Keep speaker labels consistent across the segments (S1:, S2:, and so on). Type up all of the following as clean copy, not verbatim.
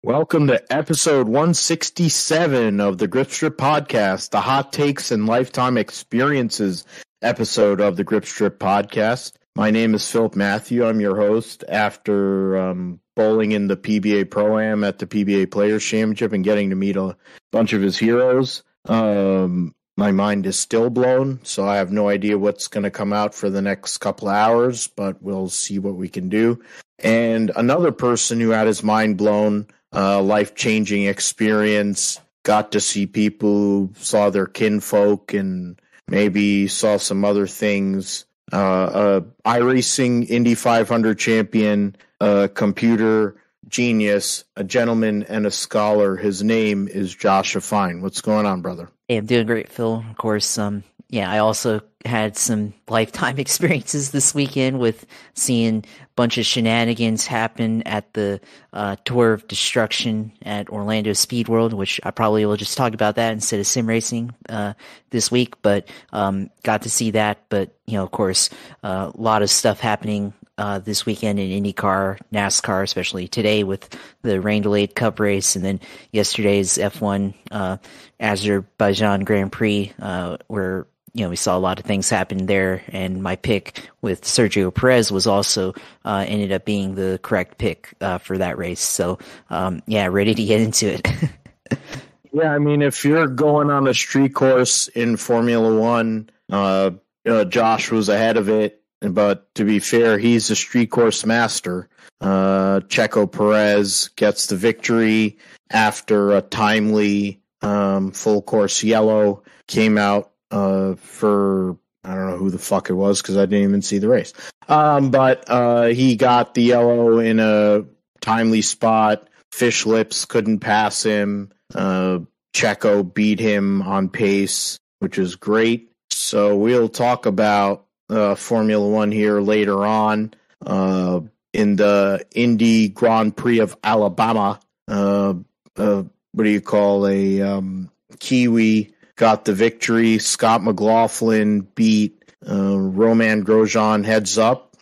S1: Welcome to episode 167 of the Grip Strip Podcast, the hot takes and lifetime experiences episode of the Grip Strip Podcast. My name is Philip Matthew. I'm your host after bowling in the PBA Pro-Am at the PBA Players Championship and getting to meet a bunch of his heroes. My mind is still blown, so I have no idea what's going to come out for the next couple of hours, but we'll see what we can do. And another person who had his mind blown, life-changing experience, got to see people who saw their kinfolk and maybe saw some other things. iRacing Indy 500 champion, computer genius, a gentleman and a scholar. His name is Josh Fine. What's going on, brother?
S2: Hey, I'm doing great, Phil. Of course, I also had some lifetime experiences this weekend with seeing a bunch of shenanigans happen at the Tour of Destruction at Orlando Speed World, which I probably will just talk about that instead of sim racing this week, but got to see that. But, of course, a lot of stuff happening this weekend in IndyCar, NASCAR, especially today with the rain-delayed Cup race, and then yesterday's F1 Azerbaijan Grand Prix, where we saw a lot of things happen there, and my pick with Sergio Perez was also ended up being the correct pick for that race. So, ready to get into it.
S1: Yeah, I mean, if you're going on a street course in Formula One, Josh was ahead of it. But to be fair, he's a street course master. Checo Perez gets the victory after a timely full course yellow came out for, I don't know who the fuck it was because I didn't even see the race. But he got the yellow in a timely spot. Fish lips couldn't pass him. Checo beat him on pace, which is great. So we'll talk about Formula One here later on in the Indy Grand Prix of Alabama. What do you call a Kiwi got the victory. Scott McLaughlin beat Romain Grosjean heads up,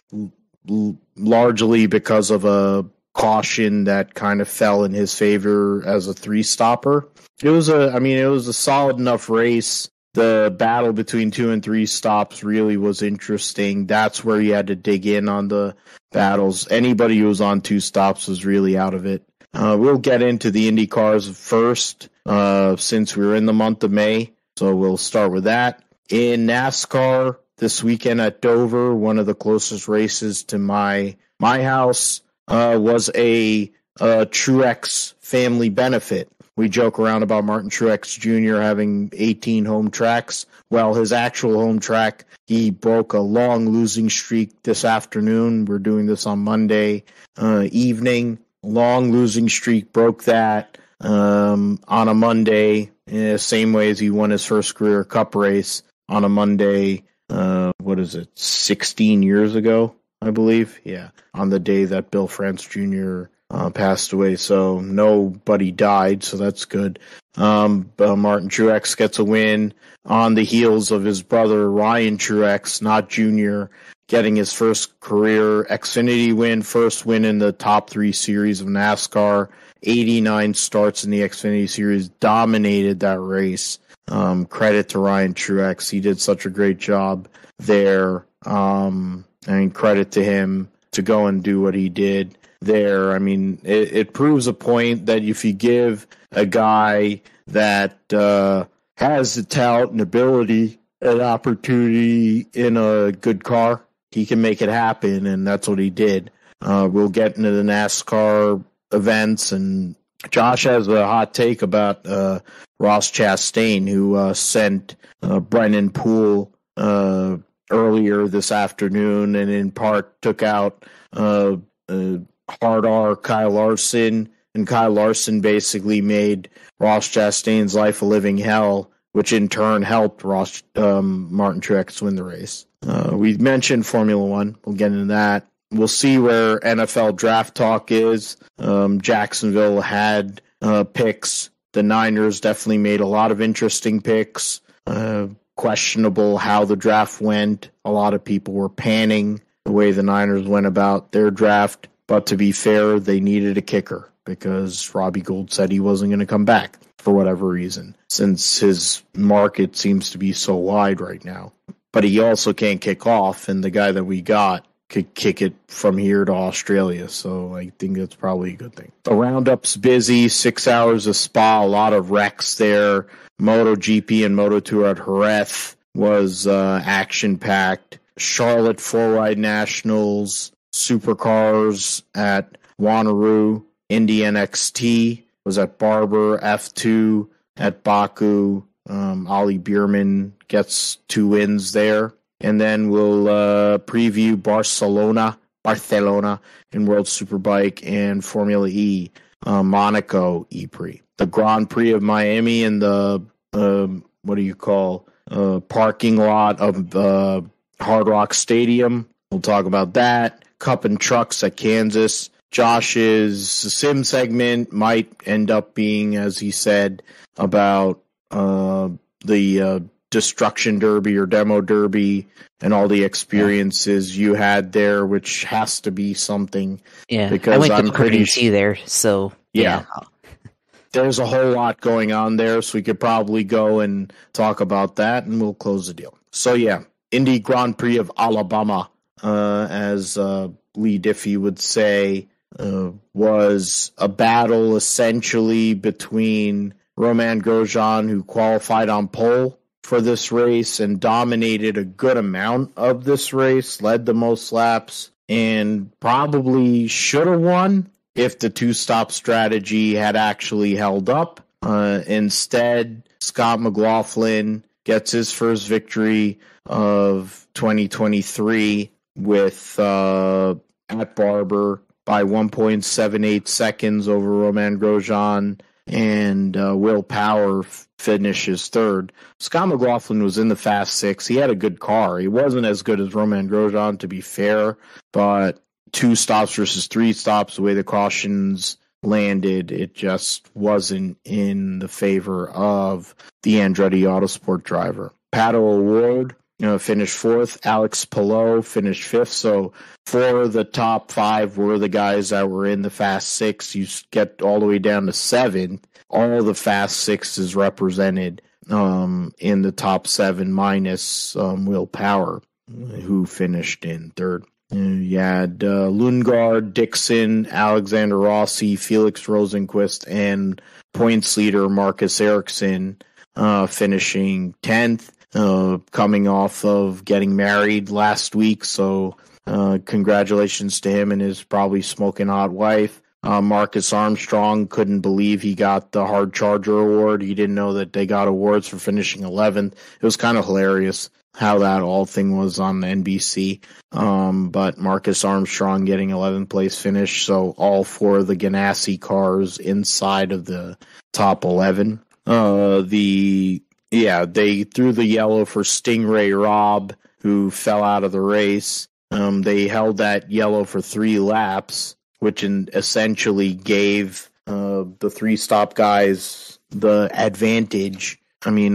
S1: largely because of a caution that kind of fell in his favor as a three-stopper. It was a solid enough race. The battle between 2 and 3 stops really was interesting. That's where you had to dig in on the battles. Anybody who was on 2 stops was really out of it. We'll get into the Indy cars first, since we're in the month of May. So we'll start with that. In NASCAR this weekend at Dover, one of the closest races to my house, was a Truex family benefit. We joke around about Martin Truex Jr. having 18 home tracks. Well, his actual home track, he broke a long losing streak this afternoon. We're doing this on Monday evening. Long losing streak, broke that on a Monday, same way as he won his first career Cup race on a Monday, 16 years ago, I believe? Yeah, on the day that Bill France Jr. Passed away, so nobody died, so that's good. Martin Truex gets a win on the heels of his brother Ryan Truex, not Jr., getting his first career XFinity win, first win in the top 3 series of NASCAR. 89 starts in the XFinity series, dominated that race. Credit to Ryan Truex. He did such a great job there. Credit to him to go and do what he did there. I mean, it proves a point that if you give a guy that has the talent and ability and opportunity in a good car, he can make it happen, and that's what he did. We'll get into the NASCAR events, and Josh has a hot take about Ross Chastain, who sent Brennan Poole earlier this afternoon, and in part took out Hard R Kyle Larson, and Kyle Larson basically made Ross Chastain's life a living hell, which in turn helped Martin Truex win the race. We mentioned Formula One. We'll get into that. We'll see where NFL draft talk is. Jacksonville had picks. The Niners definitely made a lot of interesting picks. Questionable how the draft went. A lot of people were panning the way the Niners went about their draft. But to be fair, they needed a kicker. because Robbie Gould said he wasn't going to come back for whatever reason, since his market seems to be so wide right now. But he also can't kick off, and the guy that we got could kick it from here to Australia, so I think that's probably a good thing. The roundup's busy, 6 hours of Spa, a lot of wrecks there. MotoGP and Moto2 at Jerez was action-packed. Charlotte 4-Ride Nationals, Supercars at Wanneroo, Indy NXT was at Barber, F2 at Baku. Ollie Bierman gets 2 wins there. And then we'll preview Barcelona in World Superbike and Formula E, Monaco E-Prix. The Grand Prix of Miami and the, parking lot of Hard Rock Stadium. We'll talk about that. Cup and Trucks at Kansas. Josh's sim segment might end up being, as he said, about the Destruction Derby or Demo Derby and all the experiences you had there, which has to be something.
S2: Yeah,
S1: because
S2: I went
S1: I'm
S2: to
S1: pretty
S2: see there, so yeah.
S1: There's a whole lot going on there, so we could probably go and talk about that, and we'll close the deal. So yeah, Indy Grand Prix of Alabama, as Lee Diffie would say, was a battle essentially between Romain Grosjean, who qualified on pole for this race and dominated a good amount of this race, led the most laps, and probably should have won if the 2-stop strategy had actually held up. Instead, Scott McLaughlin gets his first victory of 2023 with at Barber by 1.78 seconds over Romain Grosjean, and Will Power finishes third. Scott McLaughlin was in the Fast Six. He had a good car. He wasn't as good as Romain Grosjean, to be fair, but 2 stops versus 3 stops, the way the cautions landed, it just wasn't in the favor of the Andretti Autosport driver. Pato O'Ward finished 4th. Alex Palou finished 5th. So 4 of the top 5 were the guys that were in the Fast Six. You get all the way down to 7. All the Fast Six is represented in the top 7 minus Will Power, who finished in 3rd. You had Lundgaard, Dixon, Alexander Rossi, Felix Rosenqvist, and points leader Marcus Ericsson finishing 10th, coming off of getting married last week. So congratulations to him and his probably smoking hot wife. Marcus Armstrong couldn't believe he got the Hard Charger Award. He didn't know that they got awards for finishing 11th. It was kind of hilarious how that all thing was on NBC. But Marcus Armstrong getting 11th place finish. So all 4 of the Ganassi cars inside of the top 11. They threw the yellow for Stingray Robb, who fell out of the race. They held that yellow for 3 laps, which essentially gave the 3-stop guys the advantage. I mean,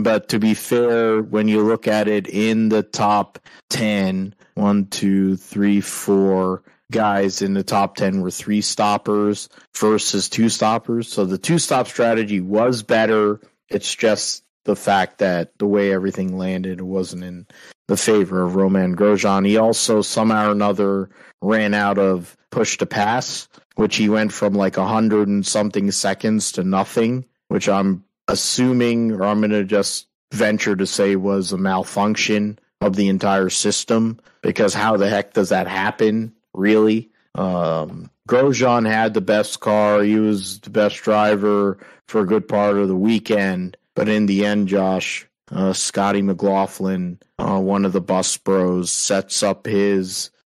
S1: but to be fair, when you look at it in the top 10, 1, 2, 3, 4 guys in the top 10 were 3-stoppers versus 2-stoppers. So the 2-stop strategy was better. It's just the fact that the way everything landed wasn't in the favor of Romain Grosjean. He also somehow or another ran out of push to pass, which he went from like 100 and something seconds to nothing, which I'm assuming, or I'm going to just venture to say, was a malfunction of the entire system, because how the heck does that happen, really? Grosjean had the best car. He was the best driver for a good part of the weekend. But in the end, Josh, Scotty McLaughlin, one of the bus bros,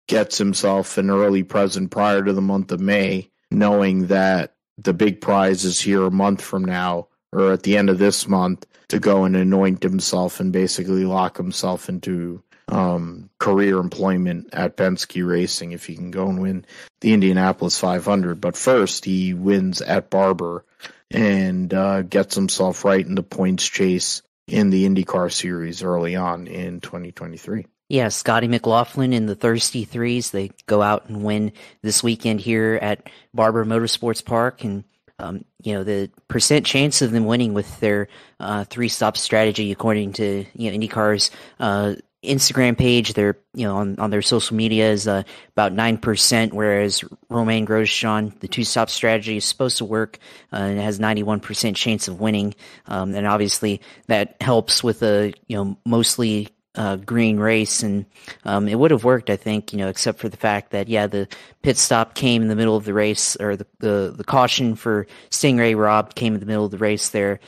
S1: gets himself an early present prior to the month of May, knowing that the big prize is here a month from now, or at the end of this month, to go and anoint himself and basically lock himself into career employment at Penske Racing if he can go and win the Indianapolis 500. But first, he wins at Barber and gets himself right in the points chase in the IndyCar series early on in 2023.
S2: Yeah, Scotty McLaughlin in the Thirsty Threes. They go out and win this weekend here at Barber Motorsports Park, and the percent chance of them winning with their three-stop strategy, according to IndyCar's Instagram page, they're on their social media is about 9%, whereas Romain Grosjean, the two-stop strategy is supposed to work and it has 91% chance of winning, and obviously that helps with a mostly green race, and it would have worked, I think, except for the fact that the pit stop came in the middle of the race, or the caution for Stingray Robb came in the middle of the race there,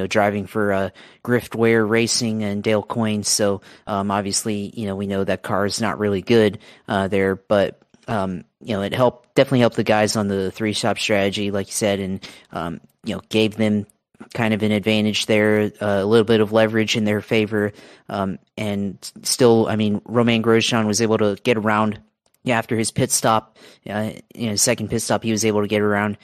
S2: driving for Griftware Racing and Dale Coyne. So obviously, we know that car is not really good there, but it definitely helped the guys on the three-stop strategy, like you said, and gave them kind of an advantage there, a little bit of leverage in their favor. And still, Romain Grosjean was able to get around after his pit stop, second pit stop, he was able to get around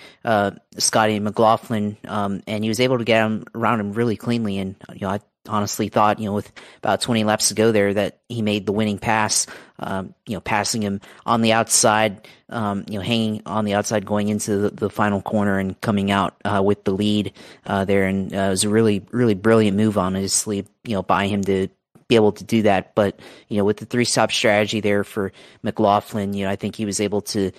S2: Scotty McLaughlin, and he was able to get around him really cleanly. And I honestly thought, with about 20 laps to go there, that he made the winning pass, passing him on the outside, hanging on the outside going into the final corner and coming out with the lead there. And it was a really, really brilliant move, honestly, by him to be able to do that. But with the three-stop strategy there for McLaughlin, I think he was able to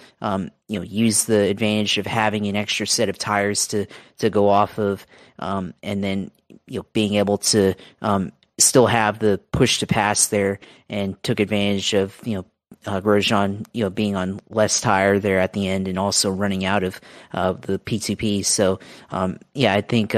S2: use the advantage of having an extra set of tires to go off of, and then being able to still have the push to pass there, and took advantage of Grosjean being on less tire there at the end, and also running out of the P2P. So I think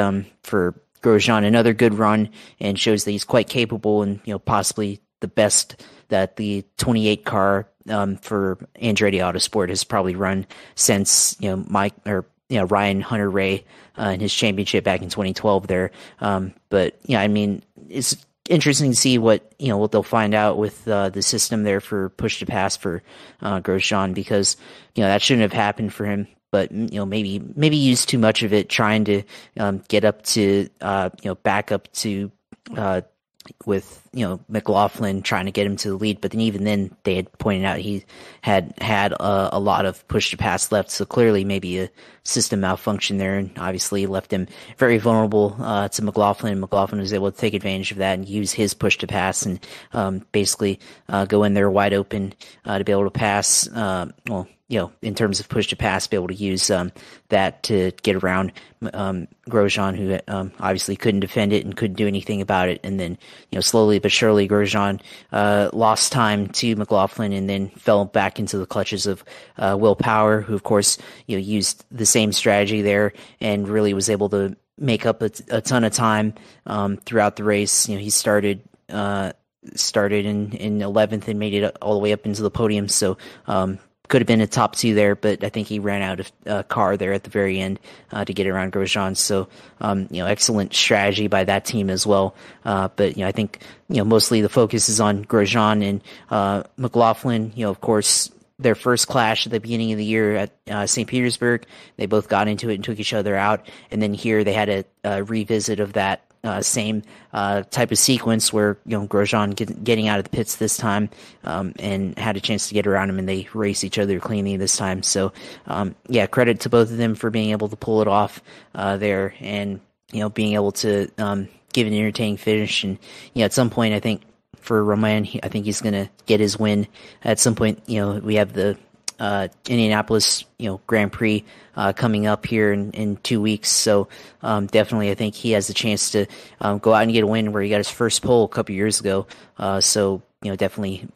S2: for Grosjean, another good run, and shows that he's quite capable, and possibly the best that the 28 car for Andretti Autosport has probably run since Ryan Hunter-Reay in his championship back in 2012 there. But it's interesting to see what they'll find out with the system there for push to pass for Grosjean, because that shouldn't have happened for him. But maybe use too much of it, trying to get up to back up to with McLaughlin, trying to get him to the lead. But then even then, they had pointed out he had a lot of push to pass left, so clearly maybe a system malfunction there, and obviously left him very vulnerable to McLaughlin. McLaughlin was able to take advantage of that and use his push to pass, and basically go in there wide open to be able to pass. In terms of push to pass, be able to use that to get around Grosjean, who obviously couldn't defend it and couldn't do anything about it. And then, slowly but surely, Grosjean lost time to McLaughlin, and then fell back into the clutches of Will Power, who, of course, used the same strategy there and really was able to make up a ton of time throughout the race. He started in 11th and made it all the way up into the podium. So could have been a top two there, but I think he ran out of car there at the very end to get around Grosjean. So, excellent strategy by that team as well. But, I think, mostly the focus is on Grosjean and McLaughlin. Of course, their first clash at the beginning of the year at St. Petersburg, they both got into it and took each other out. And then here they had a revisit of that same type of sequence, where Grosjean getting out of the pits this time, and had a chance to get around him, and they race each other cleanly this time. So credit to both of them for being able to pull it off there, and being able to give an entertaining finish. And at some point, I think for Romain, I think he's going to get his win at some point. We have the Indianapolis, Grand Prix coming up here in 2 weeks. So definitely, I think he has the chance to go out and get a win, where he got his first pole a couple years ago. So definitely,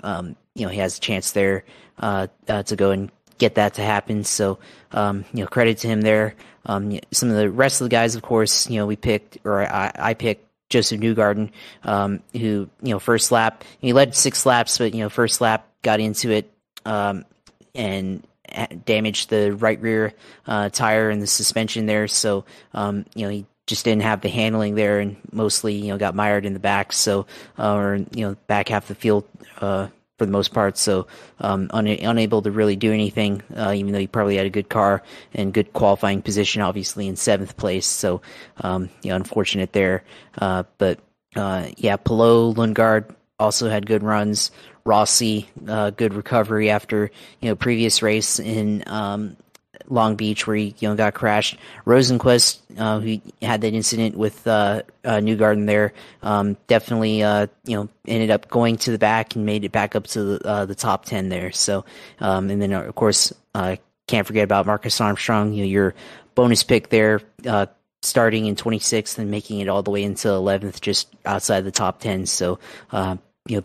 S2: he has a chance there to go and get that to happen. So credit to him there. Some of the rest of the guys, of course, we picked, or I picked Joseph Newgarden, who first lap, he led 6 laps, but first lap got into it and damaged the right rear tire and the suspension there. So, he just didn't have the handling there, and mostly, got mired in the back. So, back half the field for the most part. So, unable to really do anything, even though he probably had a good car and good qualifying position, obviously in 7th place. So, unfortunate there. But Palou, Lundgaard, also had good runs. Rossi, good recovery after, previous race in Long Beach where he got crashed. Rosenquist, who had that incident with Newgarden there, definitely ended up going to the back and made it back up to the top 10 there. So and then of course can't forget about Marcus Armstrong, your bonus pick there, starting in 26th and making it all the way into 11th, just outside the top 10. So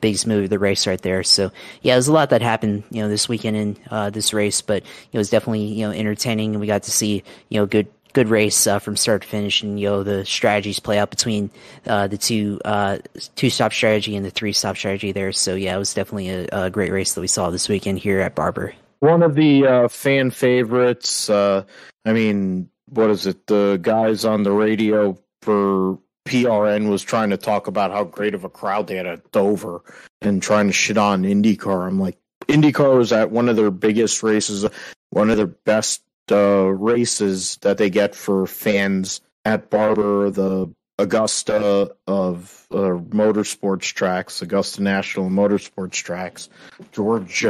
S2: biggest move of the race right there. So yeah, there's a lot that happened, this weekend in this race, but it was definitely, entertaining, and we got to see, good race from start to finish, and the strategies play out between the two-stop strategy and the three-stop strategy there. So yeah, it was definitely a great race that we saw this weekend here at Barber.
S1: One of the fan favorites. What is it? The guys on the radio for PRN was trying to talk about how great of a crowd they had at Dover and trying to shit on IndyCar. I'm like, IndyCar was at one of their biggest races, one of their best races that they get for fans at Barber, the Augusta of motorsports tracks, Augusta National Motorsports tracks. George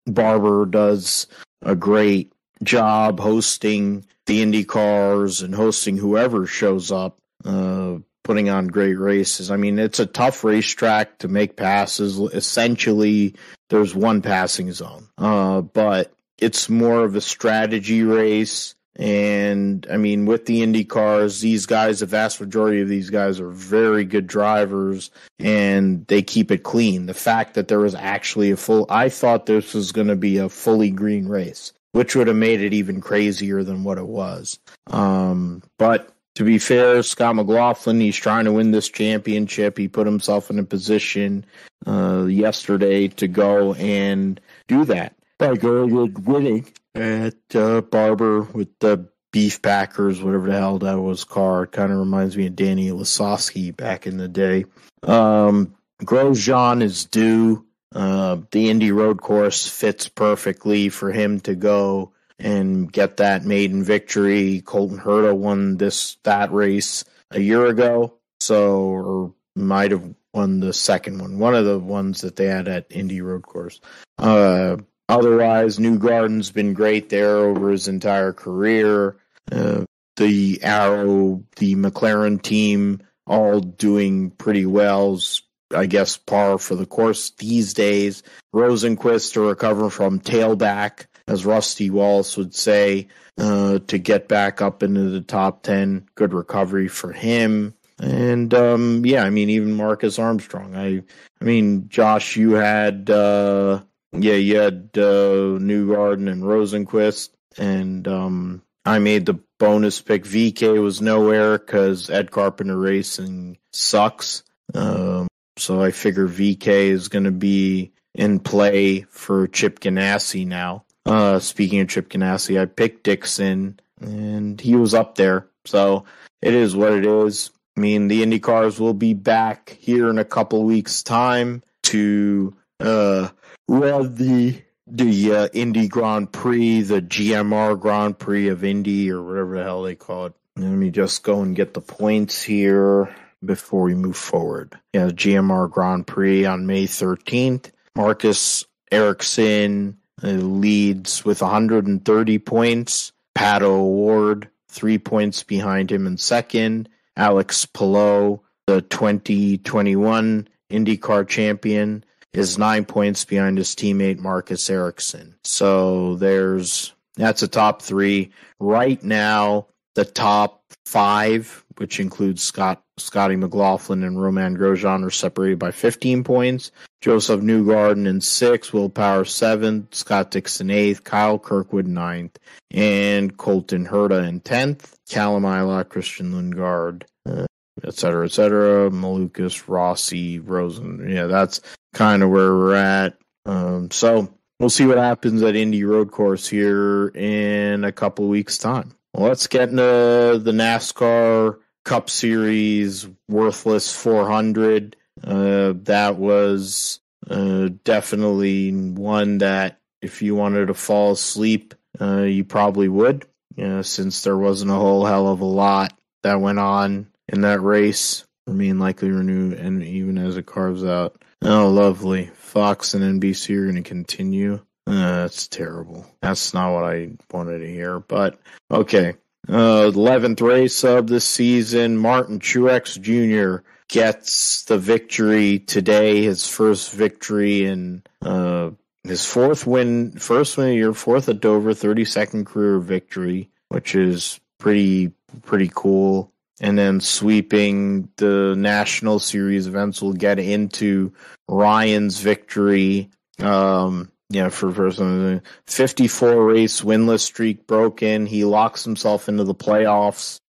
S1: Barber does a great job hosting the IndyCars and hosting whoever shows up, putting on great races. It's a tough racetrack to make passes. Essentially, there's one passing zone, but it's more of a strategy race. And with the IndyCars, these guys, the vast majority of these guys are very good drivers, and they keep it clean. The fact that there was actually I thought this was going to be a fully green race, which would have made it even crazier than what it was. But to be fair, Scott McLaughlin, he's trying to win this championship. He put himself in a position yesterday to go and do that by going and winning at Barber with the Beef Packers, whatever the hell that was called. Kind of reminds me of Danny Lasowski back in the day. Grosjean is due. The Indy Road Course fits perfectly for him to go and get that maiden victory. Colton Herta won that race a year ago, or might have won the second one of the ones that they had at Indy Road Course. Otherwise, Newgarden's been great there over his entire career. The McLaren team, all doing pretty well. I guess par for the course these days. Rosenquist to recover from tailback, as Rusty Wallace would say, to get back up into the top 10. Good recovery for him. And even Marcus Armstrong. Josh, you had Newgarden and Rosenquist, and I made the bonus pick. VK was nowhere because Ed Carpenter Racing sucks. So I figure VK is going to be in play for Chip Ganassi now. Speaking of Chip Ganassi, I picked Dixon, and he was up there. So it is what it is. The IndyCars will be back here in a couple weeks' time to run the Indy Grand Prix, the GMR Grand Prix of Indy, or whatever the hell they call it. Let me just go and get the points here before we move forward. The GMR Grand Prix on May 13th. Marcus Ericsson leads with 130 points. Pato O'Ward, 3 points behind him in second. Alex Palou, the 2021 IndyCar champion, is 9 points behind his teammate Marcus Ericsson. So that's a top three. Right now, the top five, which includes Scotty McLaughlin and Romain Grosjean, are separated by 15 points. Joseph Newgarden in 6th, Will Power 7th, Scott Dixon 8th, Kyle Kirkwood 9th, and Colton Herta in 10th, Callum Ilott, Christian Lundgaard, et cetera, Malukas, Rossi, Rosen. That's kind of where we're at. So we'll see what happens at Indy Road Course here in a couple weeks' time. Well, let's get into the NASCAR Cup Series Worthless 400. That was definitely one that if you wanted to fall asleep, you probably would, since there wasn't a whole hell of a lot that went on in that race. Likely renew, and even as it carves out Oh, lovely. Fox and NBC are going to continue. That's terrible. That's not what I wanted to hear, but okay. 11th race of the season. Martin Truex Jr. gets the victory today. His first victory in his first win of the year, fourth at Dover, 32nd career victory, which is pretty cool. And then sweeping the National Series events. We'll get into Ryan's victory. For first 54 race winless streak broken. He locks himself into the playoffs.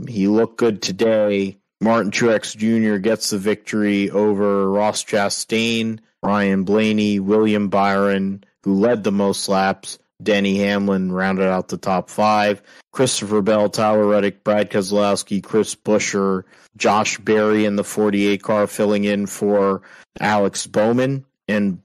S1: He looked good today. Martin Truex Jr. gets the victory over Ross Chastain, Ryan Blaney, William Byron, who led the most laps. Denny Hamlin rounded out the top 5. Christopher Bell, Tyler Reddick, Brad Keselowski, Chris Buescher, Josh Berry in the 48 car filling in for Alex Bowman, and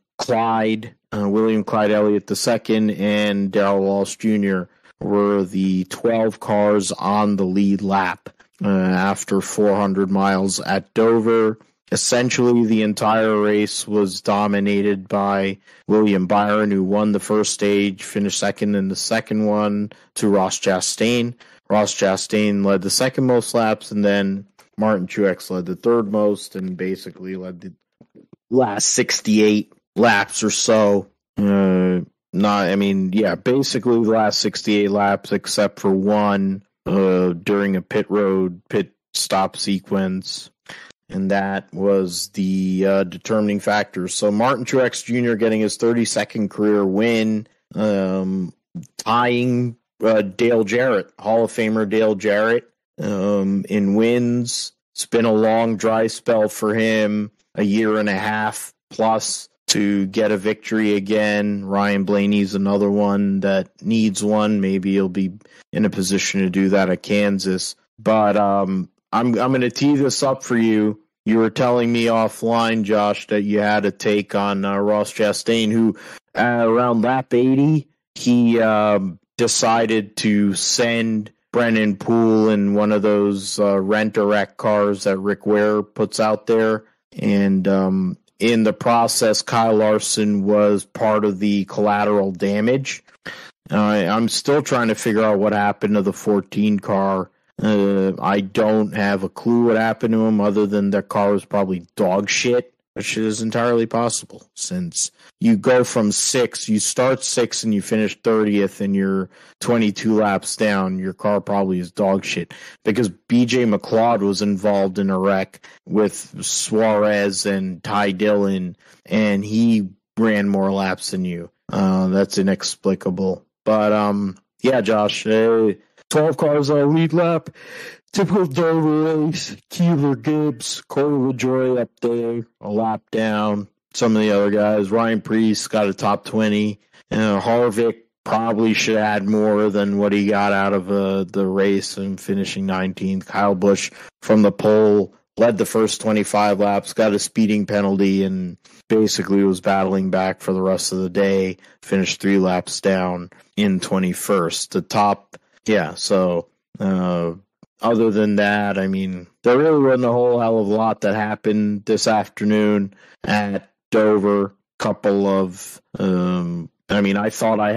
S1: William Clyde Elliott II and Darrell Walsh Jr. were the 12 cars on the lead lap after 400 miles at Dover. Essentially, the entire race was dominated by William Byron, who won the first stage, finished second in the second one to Ross Chastain. Ross Chastain led the second most laps, and then Martin Truex led the third most and basically led the last 68 laps or so. Basically the last 68 laps except for one during a pit stop sequence. And that was the determining factor. So Martin Truex Jr. getting his 32nd career win, tying Dale Jarrett, Hall of Famer Dale Jarrett, in wins. It's been a long dry spell for him, a year and a half plus to get a victory again. Ryan Blaney's another one that needs one. Maybe he'll be in a position to do that at Kansas. But I'm going to tee this up for you. You were telling me offline, Josh, that you had a take on Ross Chastain, who around lap 80, he decided to send Brennan Poole in one of those rent-a-wreck cars that Rick Ware puts out there. And in the process, Kyle Larson was part of the collateral damage. I'm still trying to figure out what happened to the 14 car. I don't have a clue what happened to him other than the car was probably dog shit, which is entirely possible since you go from 6, you start 6 and you finish 30th and you're 22 laps down. Your car probably is dog shit because BJ McLeod was involved in a wreck with Suarez and Ty Dillon and he ran more laps than you. That's inexplicable. But, yeah, Josh, 12 cars on a lead lap. Typical Dover race. Keeler Gibbs, Corey LaJoie up there, a lap down. Some of the other guys. Ryan Preece got a top 20. Harvick probably should add more than what he got out of the race and finishing 19th. Kyle Busch from the pole led the first 25 laps, got a speeding penalty, and basically was battling back for the rest of the day. Finished 3 laps down in 21st. The top... Yeah, so other than that, I mean, there really wasn't a whole hell of a lot that happened this afternoon at Dover. Couple of, I thought I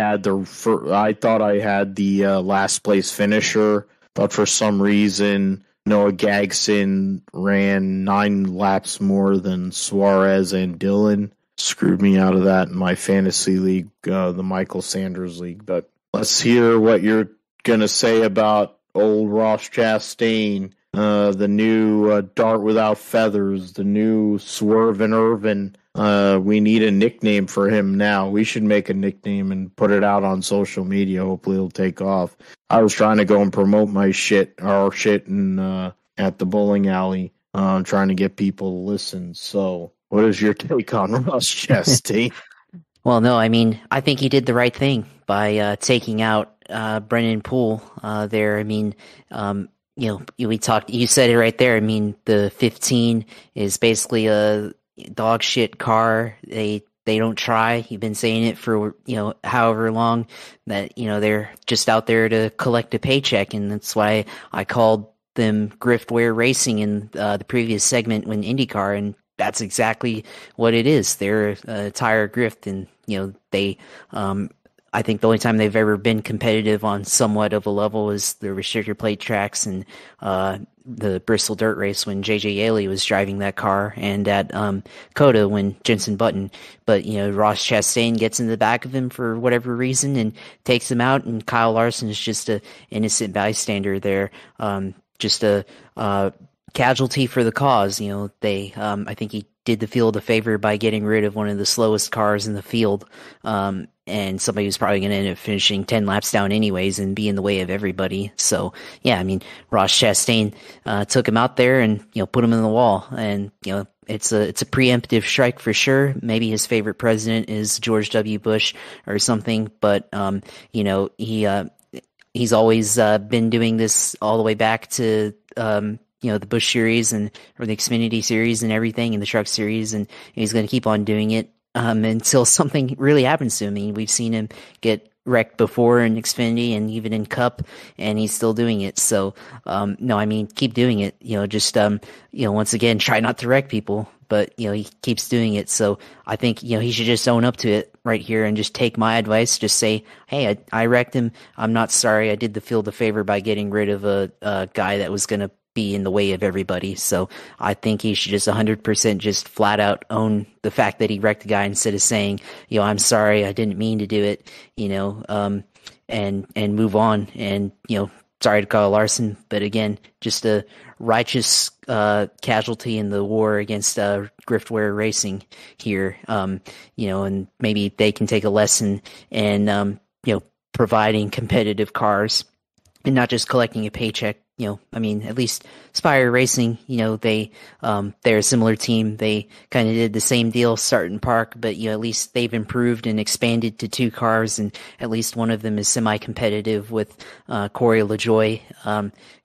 S1: had the last place finisher, but for some reason, Noah Gragson ran 9 laps more than Suarez and Dillon. Screwed me out of that in my fantasy league, the Michael Sanders league. But let's hear what you're going to say about old Ross Chastain, the new Dart Without Feathers, the new Swervin' Irvin. We need a nickname for him now. We should make a nickname and put it out on social media. Hopefully it'll take off. I was trying to go and promote our shit at the bowling alley, trying to get people to listen. So what is your take on Ross Chastain?
S2: Well, no, I mean, I think he did the right thing by taking out Brennan Poole there. I mean, you said it right there. I mean, the 15 is basically a dog shit car. They don't try. You've been saying it for, however long that, they're just out there to collect a paycheck. And that's why I called them griftware racing in the previous segment when IndyCar. And that's exactly what it is. They're a tire grift, and they. I think the only time they've ever been competitive on somewhat of a level is the restrictor plate tracks and the Bristol Dirt Race when J.J. Yaley was driving that car, and at COTA when Jenson Button. But Ross Chastain gets in the back of him for whatever reason and takes him out, and Kyle Larson is just a innocent bystander there, just a casualty for the cause. I think he did the field a favor by getting rid of one of the slowest cars in the field. And somebody who's probably going to end up finishing 10 laps down anyways and be in the way of everybody. So, yeah, I mean, Ross Chastain took him out there and, put him in the wall. And, it's a preemptive strike for sure. Maybe his favorite president is George W. Bush or something. But, he's always been doing this all the way back to, the Bush series or the Xfinity series and everything, and the Truck series. And he's going to keep on doing it until something really happens to him. I mean, we've seen him get wrecked before in Xfinity and even in Cup, and he's still doing it. So, no, I mean, keep doing it. Just once again, try not to wreck people, but he keeps doing it. So I think he should just own up to it right here and just take my advice. Just say, hey, I wrecked him. I'm not sorry. I did the field a favor by getting rid of a guy that was going to be in the way of everybody. So I think he should just 100% just flat out own the fact that he wrecked the guy instead of saying, I'm sorry, I didn't mean to do it, and move on. And, sorry to Kyle Larson, but again, just a righteous casualty in the war against griftware racing here, and maybe they can take a lesson in, providing competitive cars and not just collecting a paycheck. At least Spire Racing, they're a similar team. They kind of did the same deal, start and park, but at least they've improved and expanded to 2 cars, and at least one of them is semi-competitive with Corey LaJoie,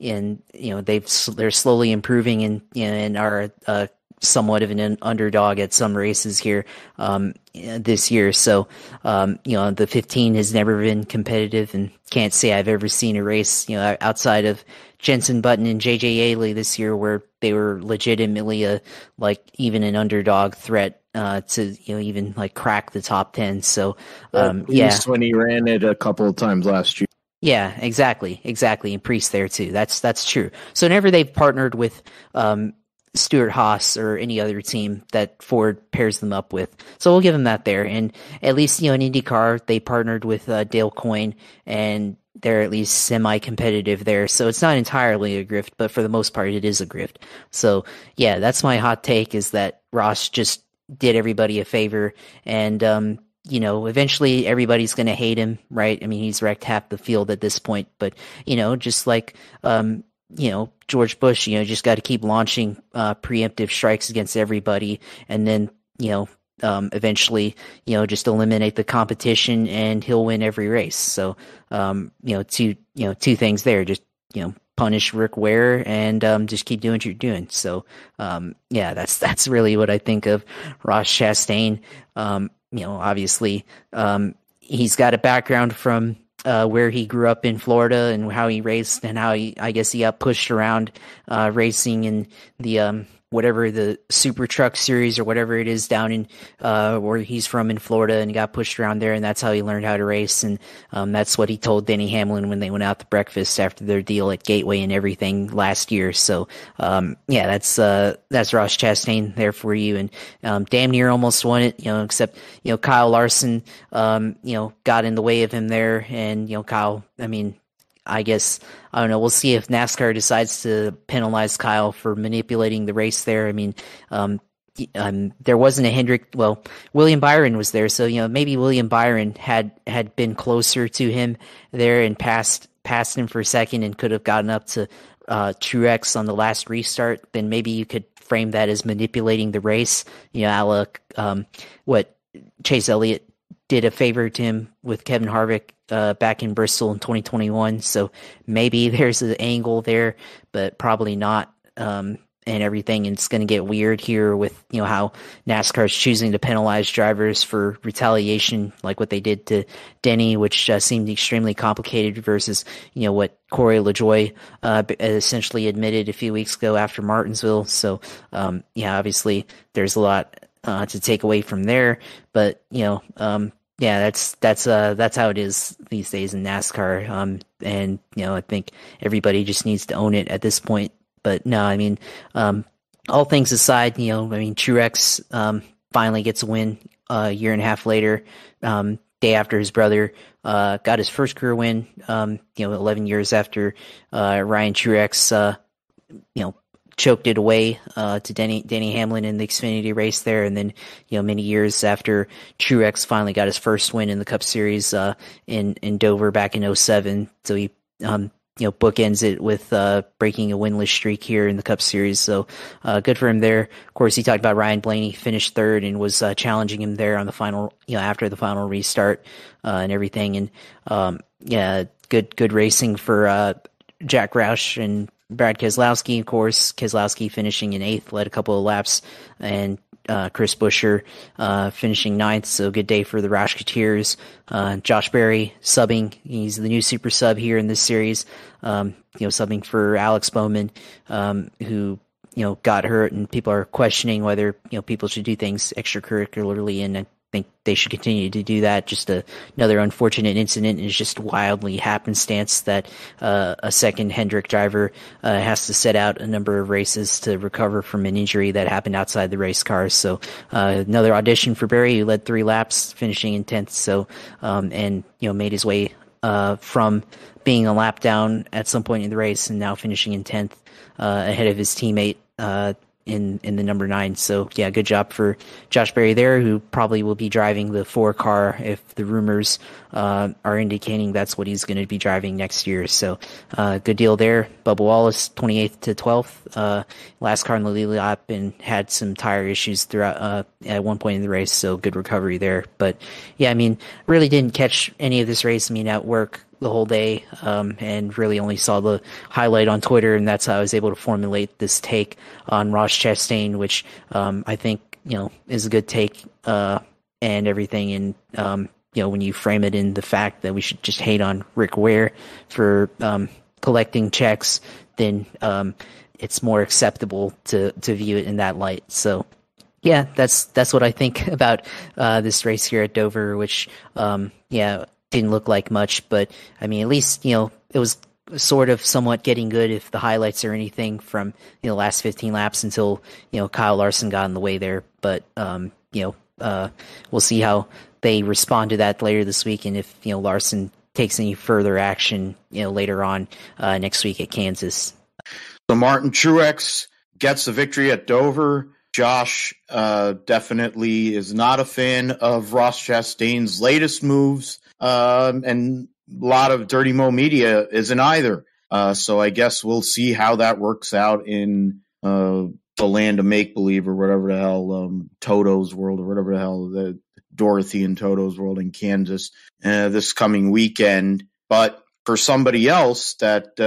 S2: and they're slowly improving and are somewhat of an underdog at some races here this year. So the 15 has never been competitive, and can't say I've ever seen a race outside of Jenson Button and J.J. Yaley this year where they were legitimately even an underdog threat to even crack the top 10. So
S1: at least when he ran it a couple of times last year.
S2: Yeah, exactly, and Priest there too. That's true. So whenever they've partnered with Stuart Haas or any other team that Ford pairs them up with. So we'll give them that there. And at least, in IndyCar, they partnered with Dale Coyne, and they're at least semi-competitive there. So it's not entirely a grift, but for the most part, it is a grift. So yeah, that's my hot take, is that Ross just did everybody a favor, and eventually everybody's going to hate him, right? I mean, he's wrecked half the field at this point, but just like George Bush, just got to keep launching preemptive strikes against everybody, and then eventually just eliminate the competition, and he'll win every race. So two things there, just punish Rick Ware and just keep doing what you're doing. So that's really what I think of Ross Chastain. Obviously he's got a background from where he grew up in Florida and how he raced, and how I guess he got pushed around racing in the whatever the Super Truck series or whatever it is down in where he's from in Florida, and he got pushed around there, and that's how he learned how to race. And that's what he told Denny Hamlin when they went out to breakfast after their deal at Gateway and everything last year. So that's Ross Chastain there for you, and damn near almost won it, except Kyle Larson got in the way of him there, and Kyle, I guess, I don't know. We'll see if NASCAR decides to penalize Kyle for manipulating the race there. There wasn't a Hendrick. Well, William Byron was there, so maybe William Byron had been closer to him there and passed him for a second and could have gotten up to Truex on the last restart. Then maybe you could frame that as manipulating the race. What Chase Elliott did a favor to him with Kevin Harvick back in Bristol in 2021. So maybe there's an angle there, but probably not and everything. And it's going to get weird here with, how NASCAR is choosing to penalize drivers for retaliation, like what they did to Denny, which seemed extremely complicated versus, what Corey LaJoie essentially admitted a few weeks ago after Martinsville. So, obviously there's a lot to take away from there, but, that's how it is these days in NASCAR. And, I think everybody just needs to own it at this point. But no, I mean, all things aside, Truex finally gets a win a year and a half later, day after his brother got his first career win, 11 years after Ryan Truex, choked it away to Denny Hamlin in the Xfinity race there, and then many years after Truex finally got his first win in the Cup Series in Dover back in 2007. So he bookends it with breaking a winless streak here in the Cup Series. So good for him there. Of course, he talked about Ryan Blaney finished third and was challenging him there on the final, after the final restart and everything. And good racing for Jack Roush and Brad Keselowski. Of course, Keselowski finishing in 8th, led a couple of laps, and Chris Buescher finishing 9th. So good day for the Roushketeers. Josh Berry subbing. He's the new super sub here in this series. Subbing for Alex Bowman, who got hurt, and people are questioning whether people should do things extracurricularly, and I think they should continue to do that. Just another unfortunate incident is just wildly happenstance that a second Hendrick driver has to set out a number of races to recover from an injury that happened outside the race car. So another audition for Berry, who led 3 laps, finishing in 10th. So and made his way from being a lap down at some point in the race and now finishing in 10th ahead of his teammate in the number 9. So yeah, good job for Josh Berry there, who probably will be driving the 4 car if the rumors are indicating that's what he's going to be driving next year. So good deal there. Bubba Wallace 28th to 12th, last car in the lead lap, and had some tire issues throughout at one point in the race. So good recovery there. But yeah, really didn't catch any of this race. At work the whole day, and really only saw the highlight on Twitter, and that's how I was able to formulate this take on Ross Chastain, which I think is a good take and everything. And when you frame it in the fact that we should just hate on Rick Ware for collecting checks, then it's more acceptable to view it in that light. So yeah, that's what I think about this race here at Dover, which didn't look like much, but at least it was sort of somewhat getting good if the highlights are anything from the last 15 laps until Kyle Larson got in the way there. But we'll see how they respond to that later this week, and if Larson takes any further action later on next week at Kansas.
S1: So Martin Truex gets the victory at Dover. Josh definitely is not a fan of Ross Chastain's latest moves. And a lot of Dirty Mo Media isn't either. So I guess we'll see how that works out in the land of make-believe, or whatever the hell, Toto's World, or whatever the hell, the Dorothy and Toto's World in Kansas this coming weekend. But for somebody else that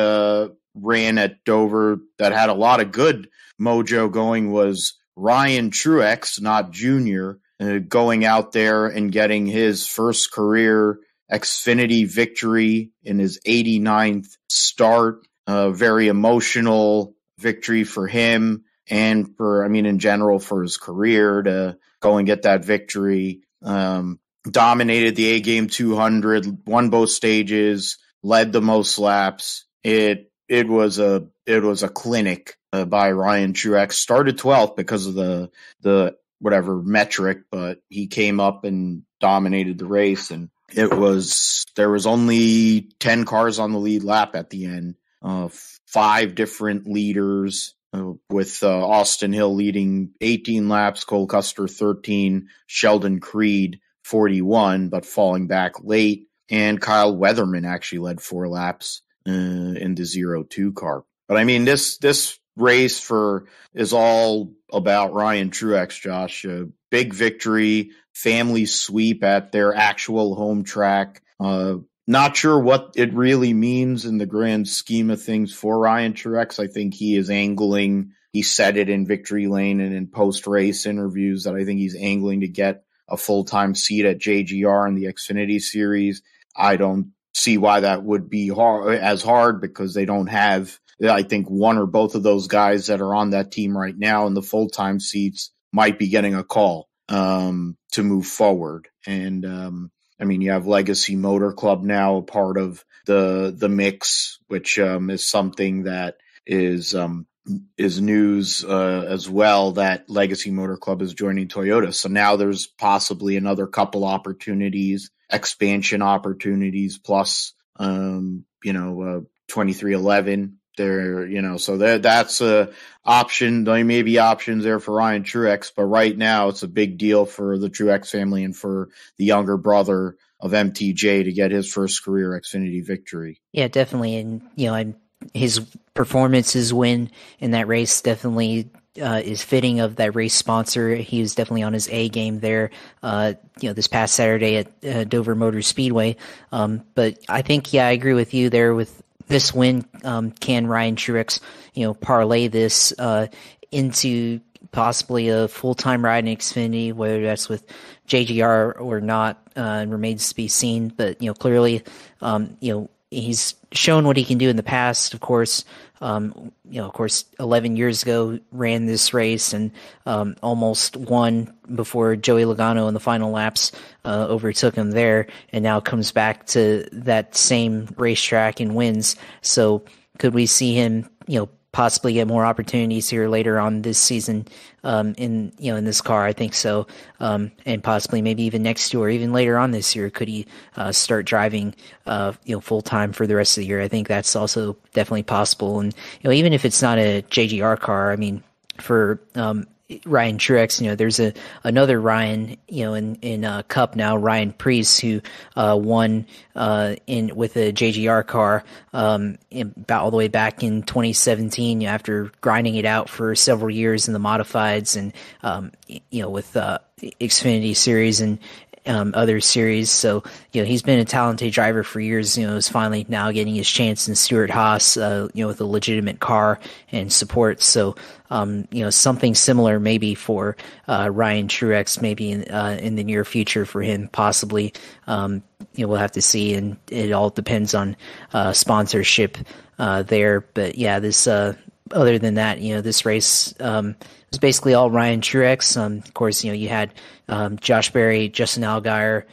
S1: ran at Dover that had a lot of good mojo going was Ryan Truex, not Junior, going out there and getting his first career Xfinity victory in his 89th start. Very emotional victory for him, and for, in general, for his career to go and get that victory. Dominated the A-Game 200, won both stages, led the most laps. It was a clinic by Ryan Truex. Started 12th because of the whatever metric, but he came up and dominated the race, and there was only 10 cars on the lead lap at the end. 5 different leaders, with Austin Hill leading 18 laps, Cole Custer 13, Sheldon Creed 41, but falling back late, and Kyle Weatherman actually led 4 laps in the 0-2 car. But this race is all about Ryan Truex, Josh. A big victory, family sweep at their actual home track. Not sure what it really means in the grand scheme of things for Ryan Truex. I think he is angling. He said it in victory lane and in post-race interviews that I think he's angling to get a full-time seat at JGR in the Xfinity series. I don't see why that would be hard because they don't have, I think, one or both of those guys that are on that team right now in the full-time seats might be getting a call to move forward. And I mean, you have Legacy Motor Club now a part of the mix, which is something that is news as well, that Legacy Motor Club is joining Toyota. So now there's possibly another couple opportunities, expansion opportunities, plus 2311 there, so that's a option. There may be options there for Ryan Truex, but right now it's a big deal for the Truex family and for the younger brother of MTJ to get his first career Xfinity victory.
S2: Yeah, definitely. And, his performances win in that race definitely is fitting of that race sponsor. He was definitely on his A game there, this past Saturday at Dover Motor Speedway. But I think, I agree with you there with this win. Can Ryan Truex, parlay this into possibly a full-time ride in Xfinity, whether that's with JGR or not, remains to be seen. But, clearly, he's shown what he can do in the past. Of course, 11 years ago ran this race and almost won before Joey Logano in the final laps overtook him there, and now comes back to that same racetrack and wins. So could we see him, possibly get more opportunities here later on this season in this car? I think so. And possibly maybe even next year or even later on this year, could he start driving full time for the rest of the year? I think that's also definitely possible. And even if it's not a JGR car, I mean, for Ryan Truex, there's another Ryan, in Cup now, Ryan Preece, who won with a JGR car about all the way back in 2017 after grinding it out for several years in the modifieds and with Xfinity series and other series. So, he's been a talented driver for years, is finally now getting his chance in Stewart-Haas, with a legitimate car and support. So, something similar maybe for Ryan Truex, maybe in the near future for him, possibly. We'll have to see, and it all depends on sponsorship there. But yeah, this other than that, this race was basically all Ryan Truex. Of course, you had Josh Berry, Justin Allgaier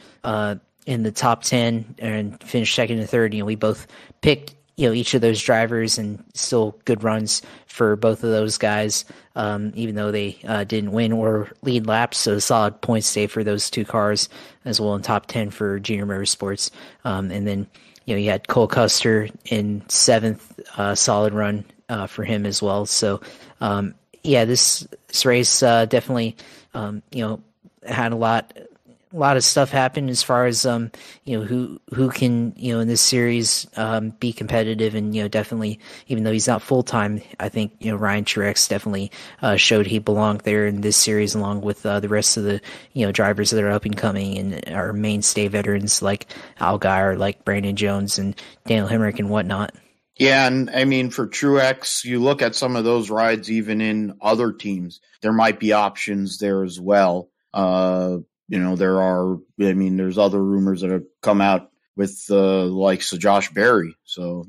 S2: in the top 10 and finished second and third. We both picked each of those drivers, and still good runs for both of those guys, even though they didn't win or lead laps. So a solid points day for those two cars as well, in top 10 for Junior Motorsports. And then you had Cole Custer in seventh, solid run for him as well. So this race definitely had a lot of stuff happen as far as who can in this series be competitive, and definitely, even though he's not full time, I think Ryan Truex definitely showed he belonged there in this series, along with the rest of the drivers that are up and coming and our mainstay veterans like Allgaier, like Brandon Jones and Daniel Hemrick and whatnot.
S1: Yeah, and I mean, for Truex, you look at some of those rides even in other teams, there might be options there as well. There's other rumors that have come out with the likes of Josh Berry. So,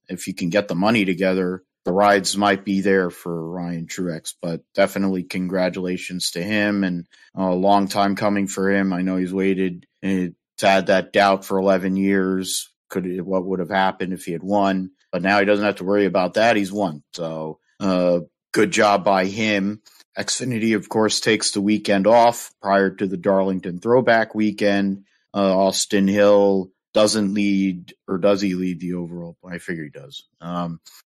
S1: if you can get the money together, the rides might be there for Ryan Truex. But definitely congratulations to him, and a long time coming for him. I know he's waited to add that doubt for 11 years. What would have happened if he had won? But now he doesn't have to worry about that. He's won. So good job by him. Xfinity, of course, takes the weekend off prior to the Darlington Throwback Weekend. Austin Hill doesn't lead, or does he lead the overall? I figure he does.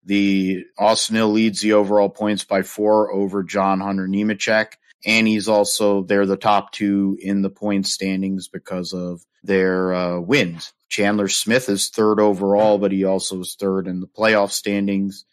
S1: The Austin Hill leads the overall points by 4 over John Hunter Nemechek, and they're the top two in the points standings because of their wins. Chandler Smith is third overall, but he also is third in the playoff standings.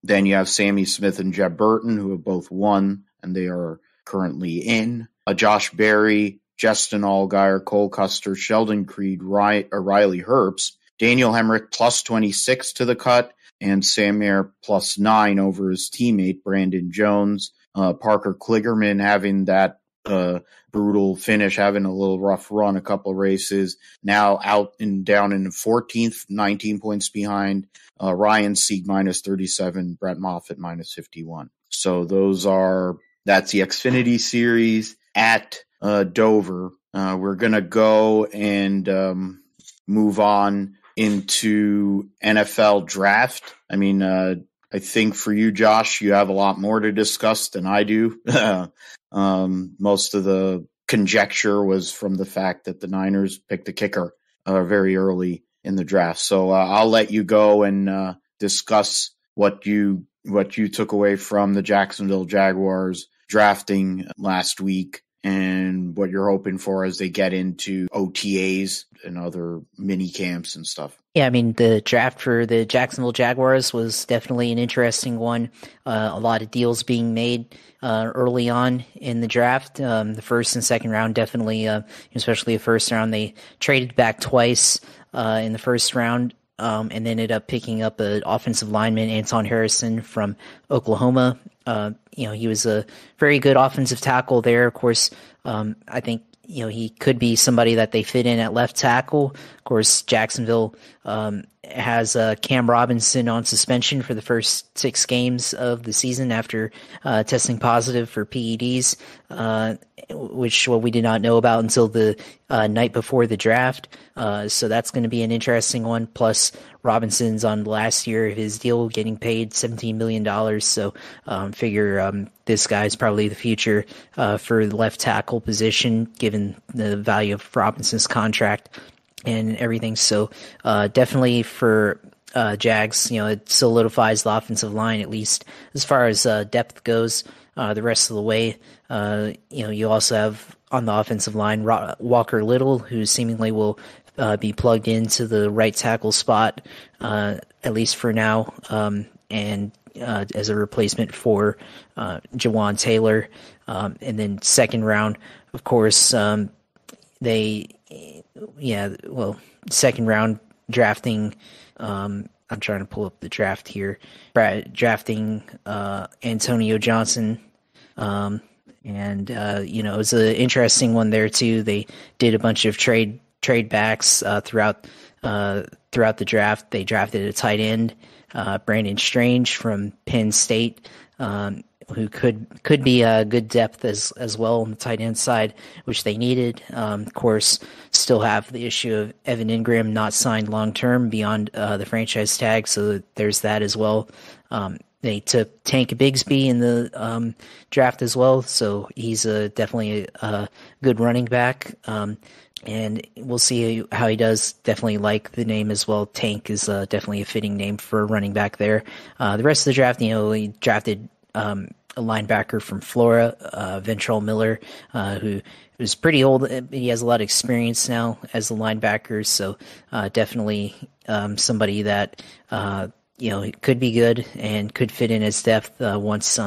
S1: Then you have Sammy Smith and Jeb Burton, who have both won, and they are currently in. Josh Berry Justin Allgaier, Cole Custer, Sheldon Creed, Riley Herbst. Daniel Hemrick plus 26 to the cut, and Sam Mayer plus 9 over his teammate Brandon Jones. Parker Kligerman having that brutal finish, having a little rough run, a couple of races, now out and down in the 14th, 19 points behind. Ryan Sieg minus 37, Brett Moffitt minus 51. So that's the Xfinity Series at Dover. We're going to go and move on into NFL draft. I mean, I think for you, Josh, you have a lot more to discuss than I do. Most of the conjecture was from the fact that the Niners picked a kicker very early in the draft. So I'll let you go and discuss what you took away from the Jacksonville Jaguars drafting last week and what you're hoping for as they get into OTAs and other mini camps and stuff.
S2: Yeah, I mean, the draft for the Jacksonville Jaguars was definitely an interesting one. A lot of deals being made early on in the draft. The first and second round, definitely, especially the first round, they traded back twice in the first round and ended up picking up an offensive lineman, Anton Harrison from Oklahoma. He was a very good offensive tackle there. Of course, I think, he could be somebody that they fit in at left tackle. Of course, Jacksonville has Cam Robinson on suspension for the first 6 games of the season after testing positive for PEDs, which we did not know about until the night before the draft. So that's going to be an interesting one. Plus, Robinson's on last year of his deal, getting paid $17 million. So figure this guy's probably the future for the left tackle position, given the value of Robinson's contract and everything. So definitely for Jags, it solidifies the offensive line, at least as far as depth goes. The rest of the way, you also have on the offensive line Walker Little, who seemingly will be plugged into the right tackle spot, at least for now, and as a replacement for Jawan Taylor. And then second round, of course, second round drafting, I'm trying to pull up the draft here, drafting Antonio Johnson. It was an interesting one there too. They did a bunch of trade backs throughout the draft. They drafted a tight end, Brandon Strange from Penn State, who could be a good depth as well on the tight end side, which they needed. Of course, still have the issue of Evan Ingram not signed long term beyond the franchise tag, so there's that as well. They took Tank Bigsby in the draft as well, so he's definitely a good running back. And we'll see how he does. Definitely like the name as well. Tank is definitely a fitting name for a running back there. The rest of the draft, he drafted a linebacker from Florida, Ventrell Miller, who is pretty old. He has a lot of experience now as a linebacker, so definitely somebody that could be good and could fit in as depth once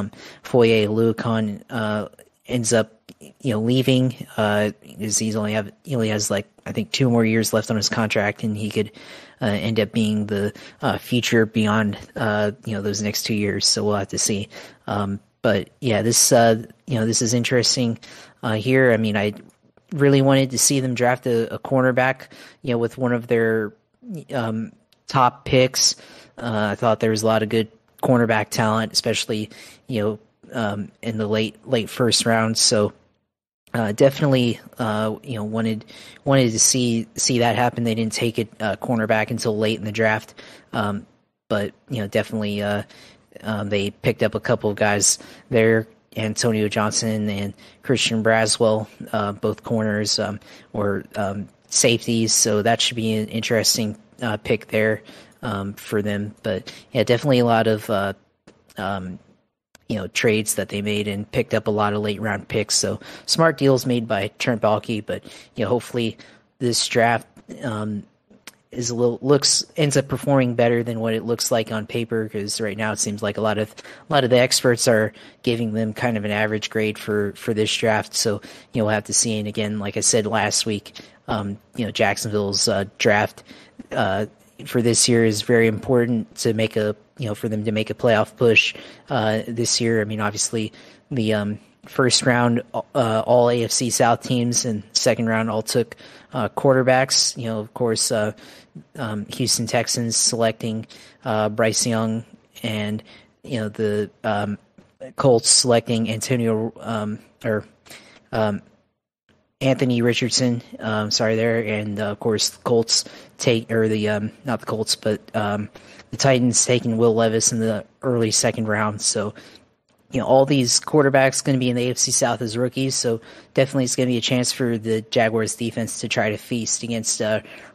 S2: Foye Oluokun ends up leaving, because he only has like I think 2 more years left on his contract, and he could end up being the future beyond those next 2 years. So we'll have to see. But yeah, this is interesting here. I mean, I really wanted to see them draft a cornerback, with one of their top picks. I thought there was a lot of good cornerback talent, especially in the late first round. So definitely wanted to see that happen. They didn't take it cornerback until late in the draft, but definitely they picked up a couple of guys there. Antonio Johnson and Christian Braswell, both corners, or safeties. So that should be an interesting pick there for them. But yeah, definitely a lot of trades that they made and picked up a lot of late round picks. So smart deals made by Trent Baalke, but hopefully this draft ends up performing better than what it looks like on paper, because right now it seems like a lot of the experts are giving them kind of an average grade for this draft. So we'll have to see. And again, like I said last week, Jacksonville's draft for this year is very important to make for them to make a playoff push this year. I mean, obviously the first round all AFC South teams, and second round all took quarterbacks. Of course, Houston Texans selecting Bryce Young, and the Colts selecting Anthony Richardson. And of course the Colts not the Colts, but the Titans taking Will Levis in the early second round. So all these quarterbacks going to be in the AFC South as rookies, so definitely it's going to be a chance for the Jaguars defense to try to feast against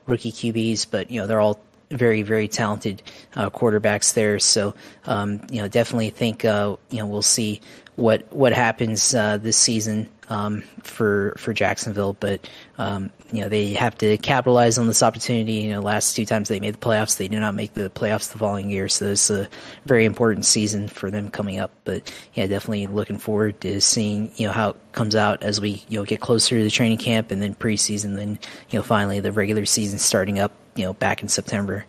S2: rookie QBs, but they're all very, very talented quarterbacks there. So definitely think we'll see what happens this season for Jacksonville, but they have to capitalize on this opportunity. Last two times they made the playoffs, they did not make the playoffs the following year, so it's a very important season for them coming up. But definitely looking forward to seeing how it comes out as we get closer to the training camp, and then preseason, then finally the regular season starting up back in September.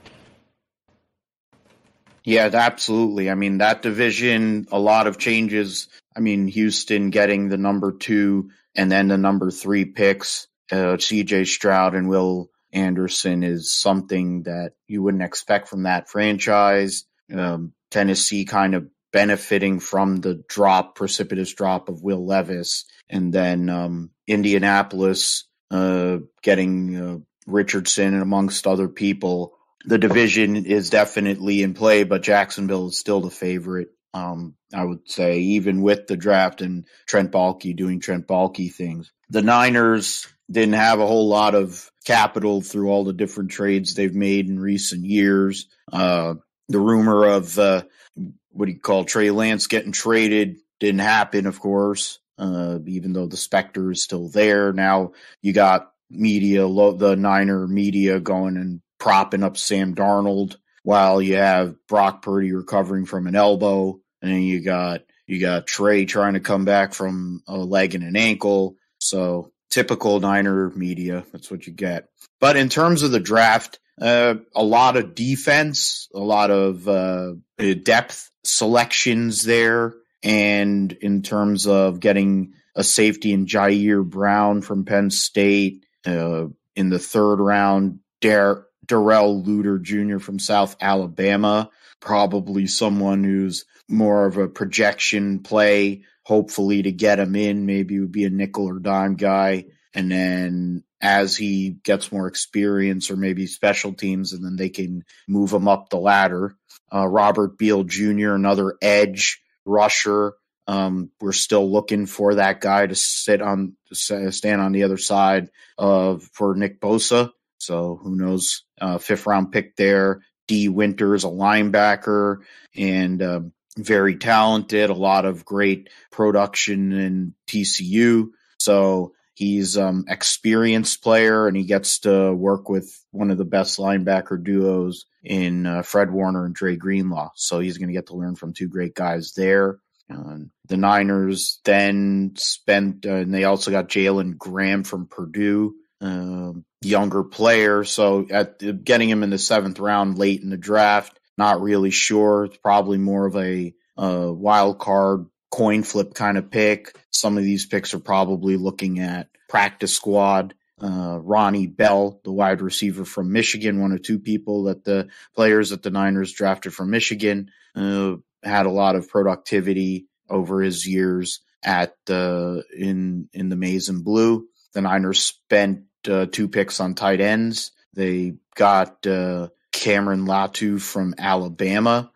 S1: Yeah, absolutely. I mean, that division, a lot of changes. I mean, Houston getting the number 2 and then the number 3 picks, CJ Stroud and Will Anderson, is something that you wouldn't expect from that franchise. Tennessee kind of benefiting from the precipitous drop of Will Levis, and then Indianapolis getting Richardson and amongst other people. The division is definitely in play, but Jacksonville is still the favorite. I would say, even with the draft and Trent Baalke doing Trent Baalke things. The Niners didn't have a whole lot of capital through all the different trades they've made in recent years. The rumor of Trey Lance getting traded didn't happen, of course, even though the specter is still there. Now you got the Niner media going and propping up Sam Darnold while you have Brock Purdy recovering from an elbow, and then you got Trey trying to come back from a leg and an ankle. So typical Niner media, that's what you get. But in terms of the draft, a lot of defense, a lot of depth selections there, and in terms of getting a safety in Jair Brown from Penn State, in the third round, Darrell Luter Jr. from South Alabama, probably someone who's more of a projection play, hopefully to get him in. Maybe he would be a nickel or dime guy. And then as he gets more experience, or maybe special teams, and then they can move him up the ladder. Robert Beal Jr., another edge rusher. We're still looking for that guy to stand on the other side for Nick Bosa. So who knows? 5th round pick there. D. Winters, a linebacker, and very talented. A lot of great production in TCU. So he's experienced player, and he gets to work with one of the best linebacker duos in Fred Warner and Dre Greenlaw. So he's going to get to learn from two great guys there. The Niners then spent, and they also got Jalen Graham from Purdue, younger player. So getting him in the 7th round late in the draft, not really sure. It's probably more of a wild card coin flip kind of pick. Some of these picks are probably looking at practice squad. Ronnie Bell, the wide receiver from Michigan, one of two people that the players that the Niners drafted from Michigan, had a lot of productivity over his years at in the maize and blue. The Niners spent 2 picks on tight ends. They got Cameron Latu from Alabama,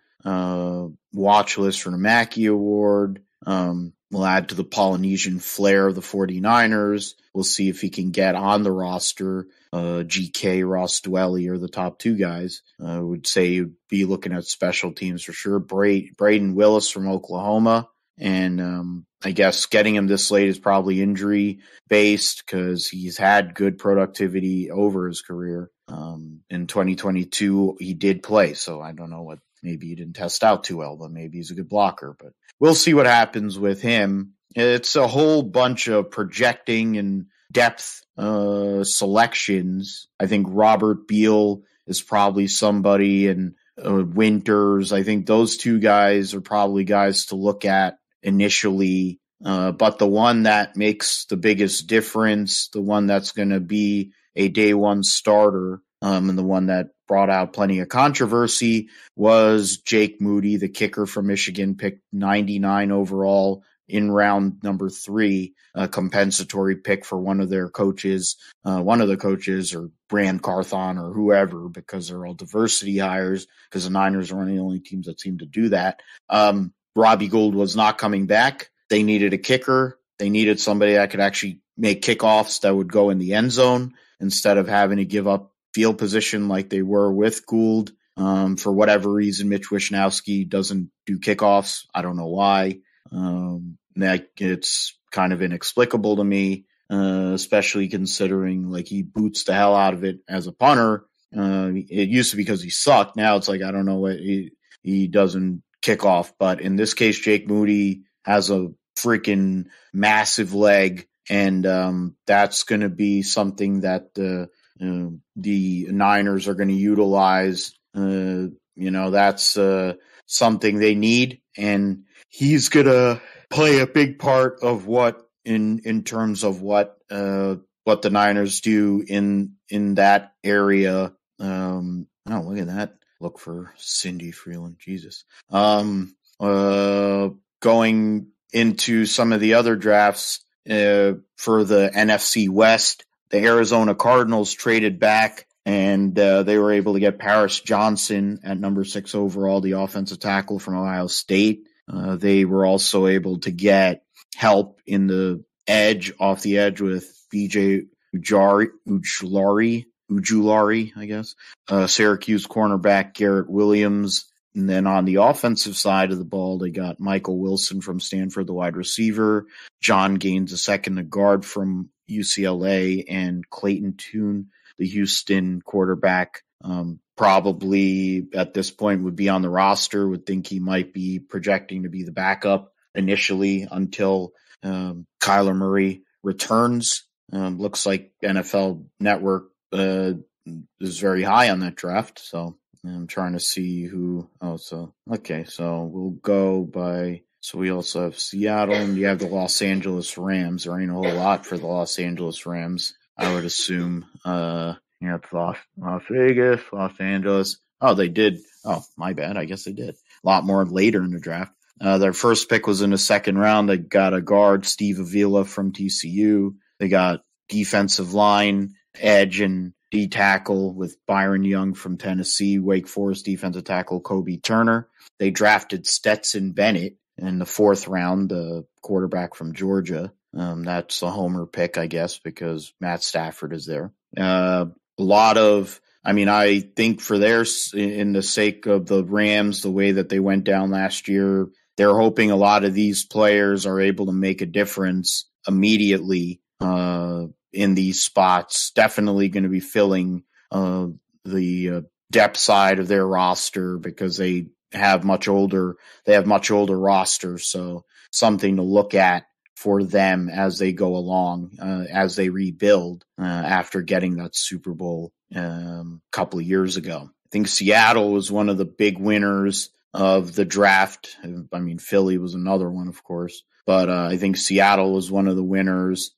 S1: watch list for the Mackey Award. We'll add to the Polynesian flair of the 49ers. We'll see if he can get on the roster. GK, Ross Dwelly are the top 2 guys. I would say you'd be looking at special teams for sure. Braden Willis from Oklahoma. And I guess getting him this late is probably injury-based because he's had good productivity over his career. In 2022, he did play, so I don't know what, maybe he didn't test out too well, but maybe he's a good blocker. But we'll see what happens with him. It's a whole bunch of projecting and depth selections. I think Robert Beal is probably somebody, and Winters. I think those two guys are probably guys to look at initially. But the one that makes the biggest difference, the one that's going to be a day one starter, and the one that brought out plenty of controversy, was Jake Moody, the kicker from Michigan, picked 99 overall in round number 3, a compensatory pick for one of their coaches, one of the coaches, or Brand Carthon or whoever, because they're all diversity hires, because the Niners are one of the only teams that seem to do that. Robbie Gould was not coming back. They needed a kicker. They needed somebody that could actually make kickoffs that would go in the end zone instead of having to give up field position like they were with Gould. For whatever reason, Mitch Wishnowsky doesn't do kickoffs. I don't know why. It's kind of inexplicable to me, especially considering like he boots the hell out of it as a punter. It used to be because he sucked. Now it's like, I don't know what he doesn't kick off. But in this case, Jake Moody has a freaking massive leg, and that's going to be something that the Niners are going to utilize. That's something they need, and he's going to play a big part of what in terms of what the Niners do in that area. Look at that. Look for Cindy Freeland. Jesus. Going into some of the other drafts for the NFC West, the Arizona Cardinals traded back, and they were able to get Paris Johnson at number 6 overall, the offensive tackle from Ohio State. They were also able to get help in the edge, off the edge, with BJ Ujulari, I guess. Syracuse cornerback Garrett Williams. And then on the offensive side of the ball, they got Michael Wilson from Stanford, the wide receiver, John Gaines, the second, the guard from UCLA, and Clayton Tune, the Houston quarterback. Probably at this point would be on the roster, would think he might be projecting to be the backup initially until Kyler Murray returns. Looks like NFL Network is very high on that draft, so I'm trying to see who. So we'll go by. So we also have Seattle, and you have the Los Angeles Rams. There ain't a whole lot for the Los Angeles Rams, I would assume. You have Las Vegas, Los Angeles. Oh, they did. Oh, my bad. I guess they did. A lot more later in the draft. Their first pick was in the second round. They got a guard, Steve Avila from TCU. They got defensive line, edge, and D tackle with Byron Young from Tennessee, Wake Forest defensive tackle Kobe Turner. They drafted Stetson Bennett in the 4th round, the quarterback from Georgia. That's a homer pick, I guess, because Matt Stafford is there. I think for in the sake of the Rams, the way that they went down last year, they're hoping a lot of these players are able to make a difference immediately in these spots. Definitely going to be filling the depth side of their roster, because they have much older rosters. So something to look at for them as they go along, as they rebuild after getting that Super Bowl a couple of years ago. I think Seattle was one of the big winners of the draft. I mean, Philly was another one, of course, but I think Seattle was one of the winners.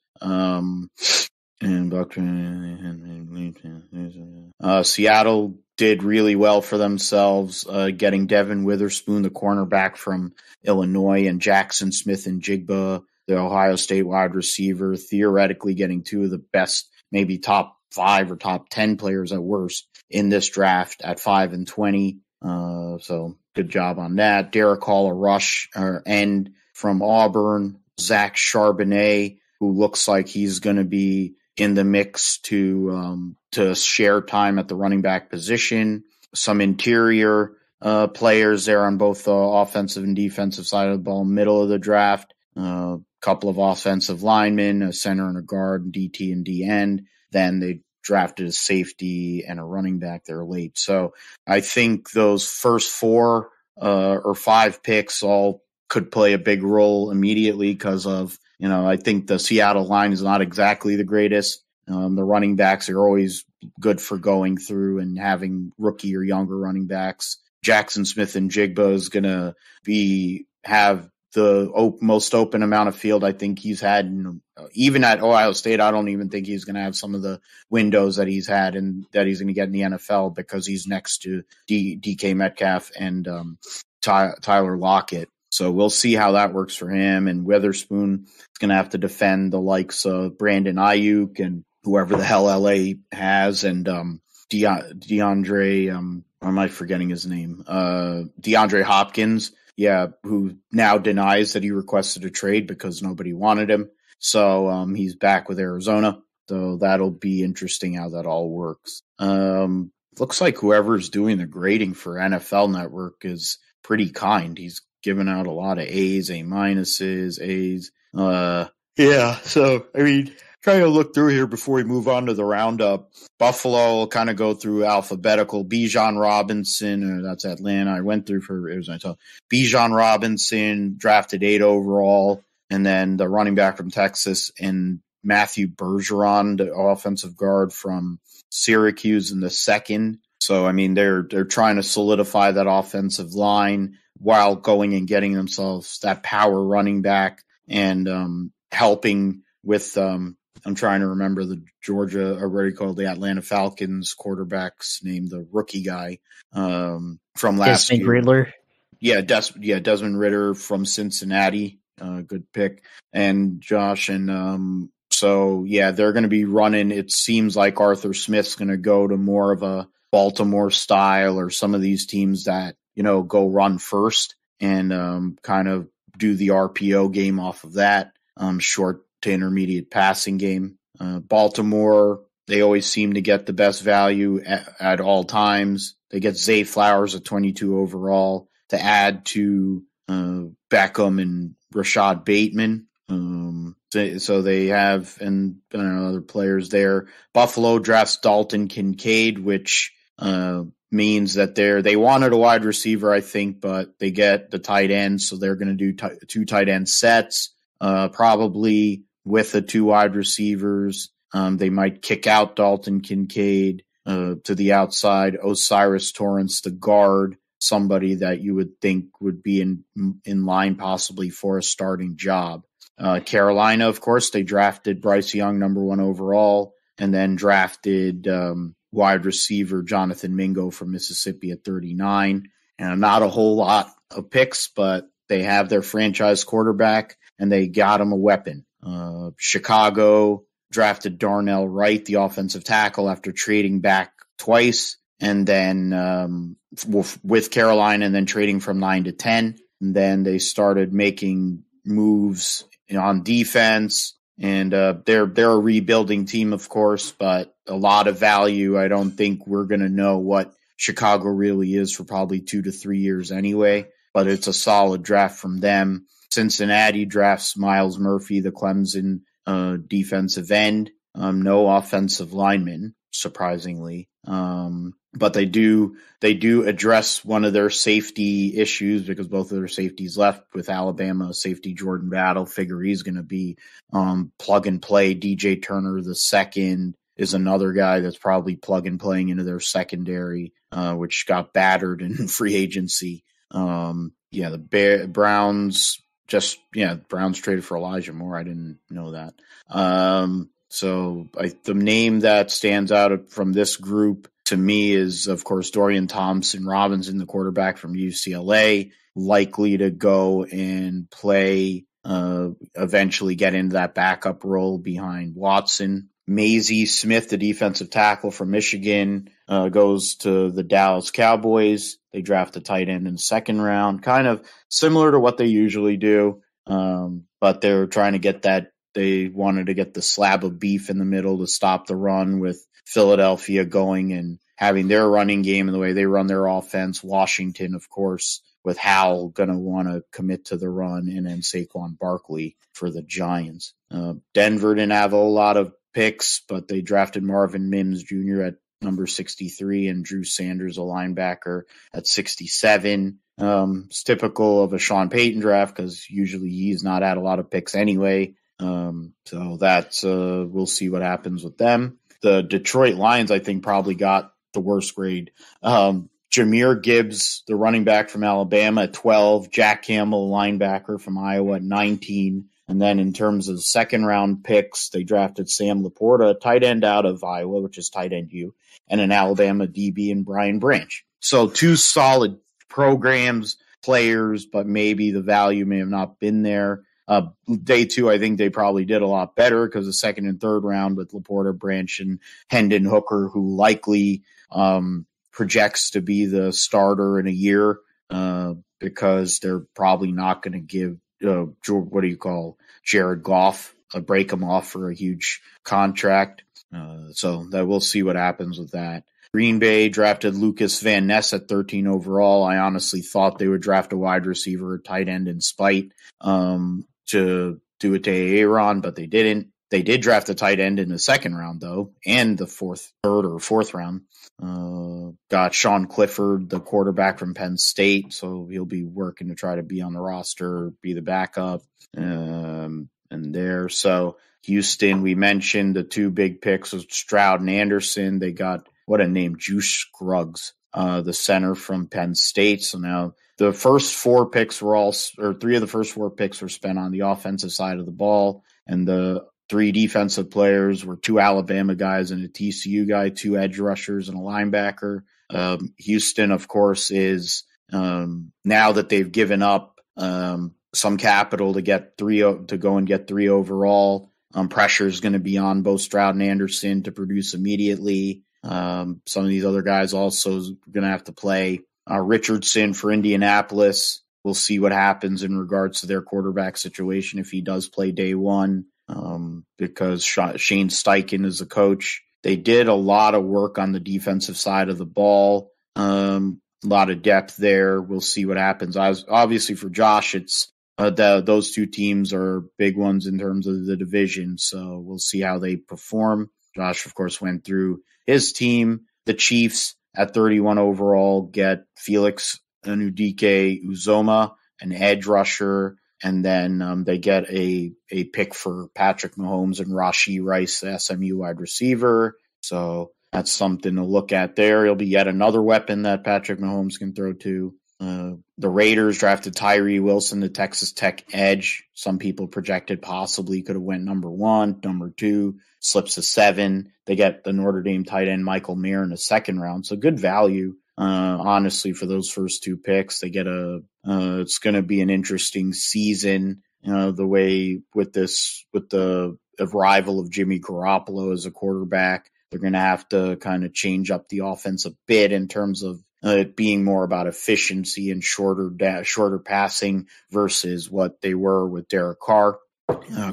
S1: Seattle did really well for themselves, getting Devin Witherspoon, the cornerback from Illinois, and Jackson Smith and Jigba, the Ohio State wide receiver, theoretically getting 2 of the best, maybe top 5 or top 10 players at worst in this draft at 5 and 20. So good job on that. Derek Hall, a rush end from Auburn. Zach Charbonnet, who looks like he's going to be in the mix to share time at the running back position. Some interior players there on both the offensive and defensive side of the ball, middle of the draft. Couple of offensive linemen, a center and a guard, DT and D end. Then they
S3: drafted a safety and a running back there late. So I think those first 4 or 5 picks all could play a big role immediately because of, I think the Seattle line is not exactly the greatest. The running backs are always good for going through and having rookie or younger running backs. Jackson Smith and Jigba is going to have the most open amount of field I think he's had. Even at Ohio State, I don't even think he's going to have some of the windows that he's had and that he's going to get in the NFL because he's next to DK Metcalf and Tyler Lockett. So we'll see how that works for him. And Witherspoon is going to have to defend the likes of Brandon Ayuk and whoever the hell LA has, and DeAndre, am I forgetting his name? DeAndre Hopkins, who now denies that he requested a trade because nobody wanted him. So he's back with Arizona. So that'll be interesting how that all works. Looks like whoever's doing the grading for NFL Network is pretty kind. He's given out a lot of A's, A minuses, A's. So, I mean, trying to look through here before we move on to the roundup. Buffalo will kind of go through alphabetical. Bijan Robinson, that's Atlanta. I went through for Arizona. Bijan Robinson, drafted 8 overall. And then the running back from Texas and Matthew Bergeron, the offensive guard from Syracuse in the 2nd. So, I mean, they're trying to solidify that offensive line while going and getting themselves that power running back and helping with I'm trying to remember the Georgia, or what do you call the Atlanta Falcons quarterback's name, the rookie guy from last year.
S2: Riddler.
S3: Desmond Ridder from Cincinnati. Good pick. And Josh, and they're going to be running. It seems like Arthur Smith's going to go to more of a Baltimore style, or some of these teams that, go run first and kind of do the RPO game off of that, short to intermediate passing game. Baltimore, they always seem to get the best value at all times. They get Zay Flowers at 22 overall to add to Beckham and Rashad Bateman. So they have, and other players there. Buffalo drafts Dalton Kincaid, which means that they wanted a wide receiver, I think, but they get the tight end, so they're going to do 2 tight end sets, probably with the 2 wide receivers. They might kick out Dalton Kincaid to the outside, Osiris Torrance the guard, somebody that you would think would be in line possibly for a starting job. Carolina, of course, they drafted Bryce Young, number 1 overall, and then drafted wide receiver Jonathan Mingo from Mississippi at 39. And not a whole lot of picks, but they have their franchise quarterback, and they got him a weapon. Chicago drafted Darnell Wright, the offensive tackle, after trading back twice, and then with Carolina, and then trading from 9 to 10. And then they started making moves on defense, and they're a rebuilding team, of course, but a lot of value. I don't think we're going to know what Chicago really is for probably 2 to 3 years anyway, but it's a solid draft from them. Cincinnati drafts Miles Murphy, the Clemson defensive end. No offensive lineman, surprisingly. But they do address one of their safety issues because both of their safeties left. With Alabama safety Jordan Battle, figure he's going to be plug and play. DJ Turner the second is another guy that's probably plug and playing into their secondary, which got battered in free agency. The Browns Browns traded for Elijah Moore. I didn't know that. The name that stands out from this group to me is, of course, Dorian Thompson-Robinson, the quarterback from UCLA, likely to go and play, eventually get into that backup role behind Watson. Maisie Smith, the defensive tackle from Michigan, goes to the Dallas Cowboys. They draft a tight end in the 2nd round, kind of similar to what they usually do, but they're trying to get that. They wanted to get the slab of beef in the middle to stop the run with Philadelphia going and having their running game and the way they run their offense. Washington, of course, with Howell going to want to commit to the run, and then Saquon Barkley for the Giants. Denver didn't have a whole lot of picks, but they drafted Marvin Mims Jr. at number 63 and Drew Sanders, a linebacker, at 67. It's typical of a Sean Payton draft because usually he's not had a lot of picks anyway. So that's we'll see what happens with them. The Detroit Lions, I think, probably got the worst grade. Jahmyr Gibbs, the running back from Alabama, at 12. Jack Campbell, linebacker from Iowa, at 19. And then in terms of second-round picks, they drafted Sam Laporta, tight end out of Iowa, which is tight end U, and an Alabama DB in Brian Branch. So two solid programs, players, but maybe the value may have not been there. Day two, I think they probably did a lot better because the second and third round with Laporta, Branch, and Hendon Hooker, who likely projects to be the starter in a year because they're probably not going to give Jared Goff break him off for a huge contract. So that we'll see what happens with that. Green Bay drafted Lucas Van Ness at 13 overall. I honestly thought they would draft a wide receiver or tight end in spite to do it to Aaron, but they didn't. They did draft a tight end in the second round, though, and the third or fourth round. Got Sean Clifford, the quarterback from Penn State, so he'll be working to try to be on the roster, be the backup, and there. So Houston, we mentioned the two big picks was Stroud and Anderson. They got, what a name, Juice Scruggs, the center from Penn State. So now the first four picks three of the first four picks were spent on the offensive side of the ball, and the three defensive players were two Alabama guys and a TCU guy, two edge rushers and a linebacker. Houston, of course, is now that they've given up some capital to go and get three overall. Pressure is going to be on both Stroud and Anderson to produce immediately. Some of these other guys also going to have to play. Richardson for Indianapolis. We'll see what happens in regards to their quarterback situation if he does play day one. Because Shane Steichen is the coach. They did a lot of work on the defensive side of the ball. A lot of depth there. We'll see what happens. Obviously for Josh, it's those two teams are big ones in terms of the division. So we'll see how they perform. Josh, of course, went through his team. The Chiefs at 31 overall get Felix Anudike-Uzomah, an edge rusher. And then they get a pick for Patrick Mahomes and Rashee Rice, the SMU wide receiver. So that's something to look at there. It'll be yet another weapon that Patrick Mahomes can throw to. The Raiders drafted Tyree Wilson, the Texas Tech edge. Some people projected possibly could have went number 1, number 2, slips to 7. They get the Notre Dame tight end Michael Mayer in the second round. So good value. Honestly, for those first two picks, they get it's going to be an interesting season. The way with the arrival of Jimmy Garoppolo as a quarterback, they're going to have to kind of change up the offense a bit in terms of it being more about efficiency and shorter passing versus what they were with Derek Carr.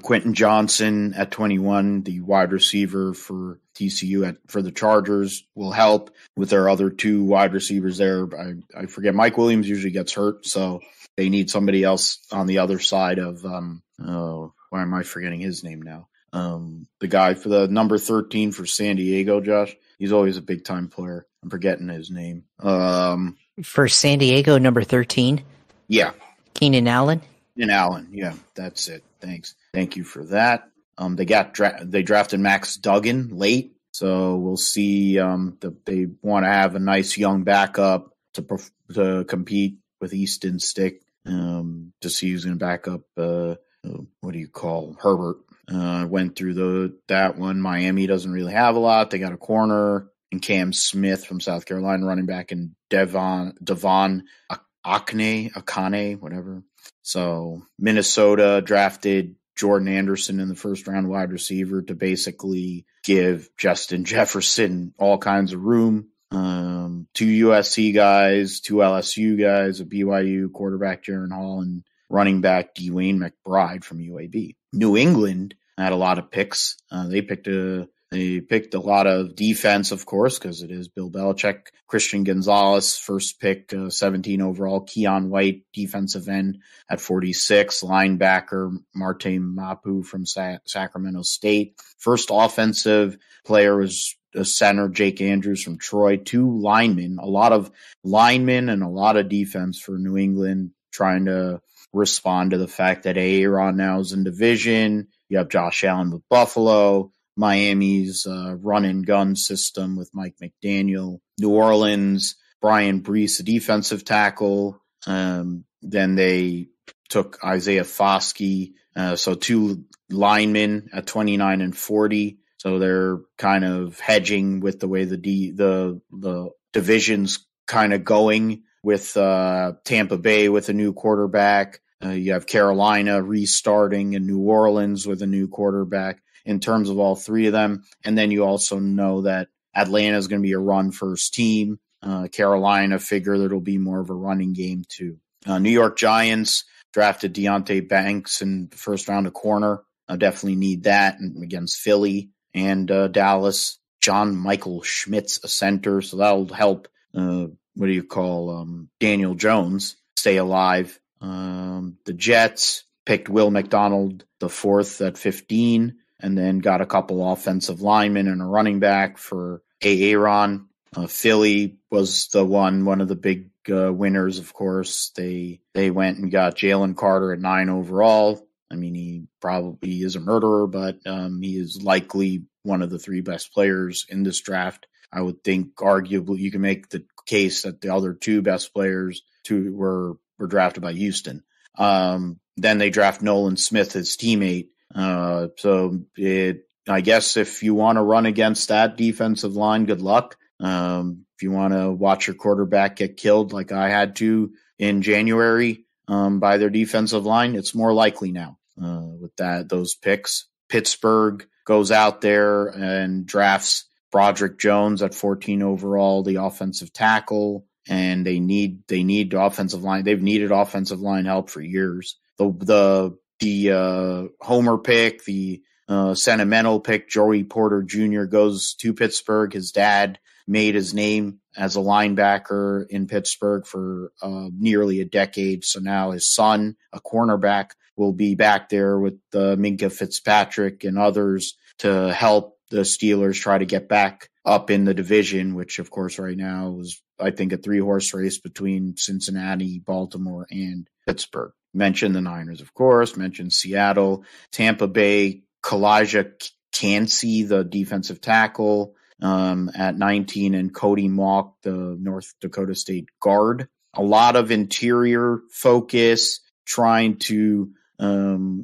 S3: Quentin Johnson at 21, the wide receiver for TCU for the Chargers, will help with their other two wide receivers there. I forget. Mike Williams usually gets hurt, so they need somebody else on the other side of why am I forgetting his name now? The guy for the number 13 for San Diego, Josh. He's always a big time player. I'm forgetting his name.
S2: For San Diego, number 13?
S3: Yeah.
S2: Keenan Allen?
S3: Keenan Allen, yeah, that's it. Thanks. Thank you for that. They drafted Max Duggan late, so we'll see. They want to have a nice young backup to compete with Easton Stick to see who's going to back up. Herbert. Went through that one. Miami doesn't really have a lot. They got a corner and Cam Smith from South Carolina, running back, and Devon Akane, whatever. So Minnesota drafted Jordan Anderson in the first round, wide receiver, to basically give Justin Jefferson all kinds of room. 2 USC guys, 2 LSU guys, a BYU quarterback, Jaron Hall, and running back Dwayne McBride from UAB. New England had a lot of picks. They They picked a lot of defense, of course, because it is Bill Belichick. Christian Gonzalez, first pick, 17 overall. Keon White, defensive end at 46. Linebacker, Marte Mapu from Sacramento State. First offensive player was a center, Jake Andrews from Troy. 2 linemen, a lot of linemen and a lot of defense for New England, trying to respond to the fact that Aaron now is in division. You have Josh Allen with Buffalo. Miami's run and gun system with Mike McDaniel. New Orleans, Brian Brees, a defensive tackle. Then they took Isaiah Foskey. So 2 linemen at 29 and 40. So they're kind of hedging with the way the division's kind of going with Tampa Bay with a new quarterback. You have Carolina restarting and New Orleans with a new quarterback in terms of all 3 of them. And then you also know that Atlanta is going to be a run-first team. Carolina figure that it'll be more of a running game too. New York Giants drafted Deontay Banks in the first round of corner. Definitely need that against Philly and Dallas. John Michael Schmitz, a center, so that'll help. Daniel Jones stay alive. The Jets picked Will McDonald the 4th at 15, and then got a couple offensive linemen and a running back for Aaron. Philly was one of the big winners, of course. They went and got Jalen Carter at 9 overall. I mean, he probably is a murderer, but he is likely one of the 3 best players in this draft. I would think arguably you can make the case that the other 2 best players were drafted by Houston. Then they draft Nolan Smith, his teammate. I guess if you want to run against that defensive line, good luck. If you want to watch your quarterback get killed like I had to in January by their defensive line, it's more likely now with those picks. Pittsburgh goes out there and drafts Broderick Jones at 14 overall, the offensive tackle, and they need offensive line. They've needed offensive line help for years. The homer pick, the sentimental pick, Joey Porter Jr. goes to Pittsburgh. His dad made his name as a linebacker in Pittsburgh for nearly a decade. So now his son, a cornerback, will be back there with Minka Fitzpatrick and others to help the Steelers try to get back up in the division, which of course right now is, I think, a 3-horse race between Cincinnati, Baltimore, and Pittsburgh. Mentioned the Niners, of course, mentioned Seattle, Tampa Bay, Kalijah Cansey, the defensive tackle, at 19, and Cody Mauch, the North Dakota State guard. A lot of interior focus, trying to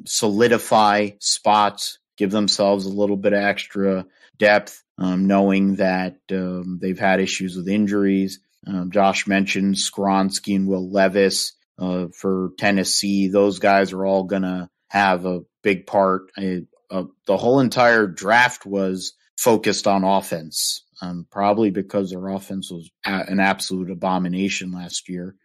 S3: solidify spots, give themselves a little bit of extra depth, knowing that they've had issues with injuries. Josh mentioned Skronsky and Will Levis for Tennessee. Those guys are all going to have a big part. The whole entire draft was focused on offense, probably because their offense was an absolute abomination last year.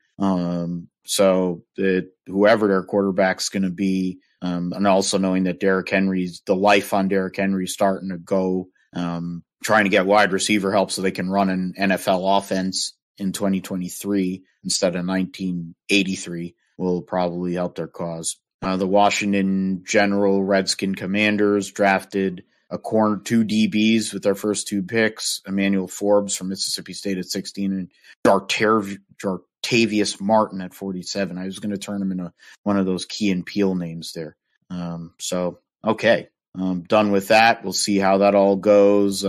S3: So that whoever their quarterback's going to be, and also knowing that the life on Derrick Henry starting to go, trying to get wide receiver help so they can run an NFL offense in 2023 instead of 1983 will probably help their cause. The Washington General Redskin Commanders drafted two DBs with their first 2 picks, Emmanuel Forbes from Mississippi State at 16 and Jartavius Martin at 47. I was going to turn him into one of those Key and Peele names there. Okay. Done with that. We'll see how that all goes,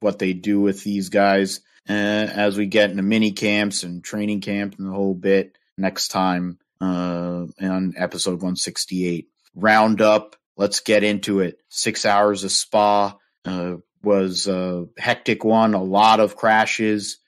S3: what they do with these guys as we get into mini camps and training camp and the whole bit next time on episode 168. Roundup. Let's get into it. 6 hours of Spa was a hectic one. A lot of crashes.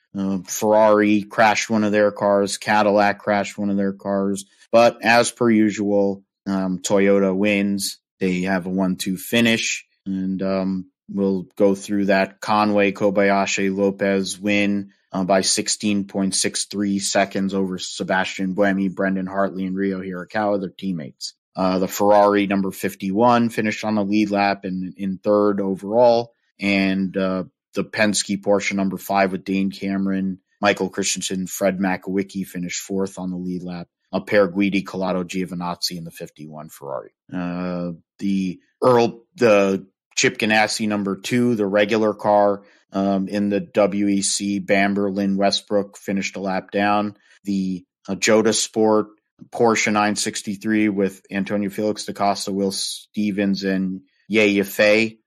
S3: Ferrari crashed one of their cars. Cadillac crashed one of their cars. But as per usual, Toyota wins. They have a 1-2 finish. And we'll go through that. Conway, Kobayashi, Lopez win by 16.63 seconds over Sebastian Buemi, Brendan Hartley, and Ryo Hirakawa, their teammates. The Ferrari number 51 finished on the lead lap and in third overall. and the Penske Porsche number 5 with Dane Cameron, Michael Christensen, Fred Makowicki finished 4th on the lead lap. Per Guidi, Colato Giovinazzi in the 51 Ferrari. The Chip Ganassi number 2, the regular car in the WEC, Bamber, Lynn Westbrook finished a lap down. The Jota Sport Porsche 963 with Antonio Felix da Costa, Will Stevens, and Yaya Fay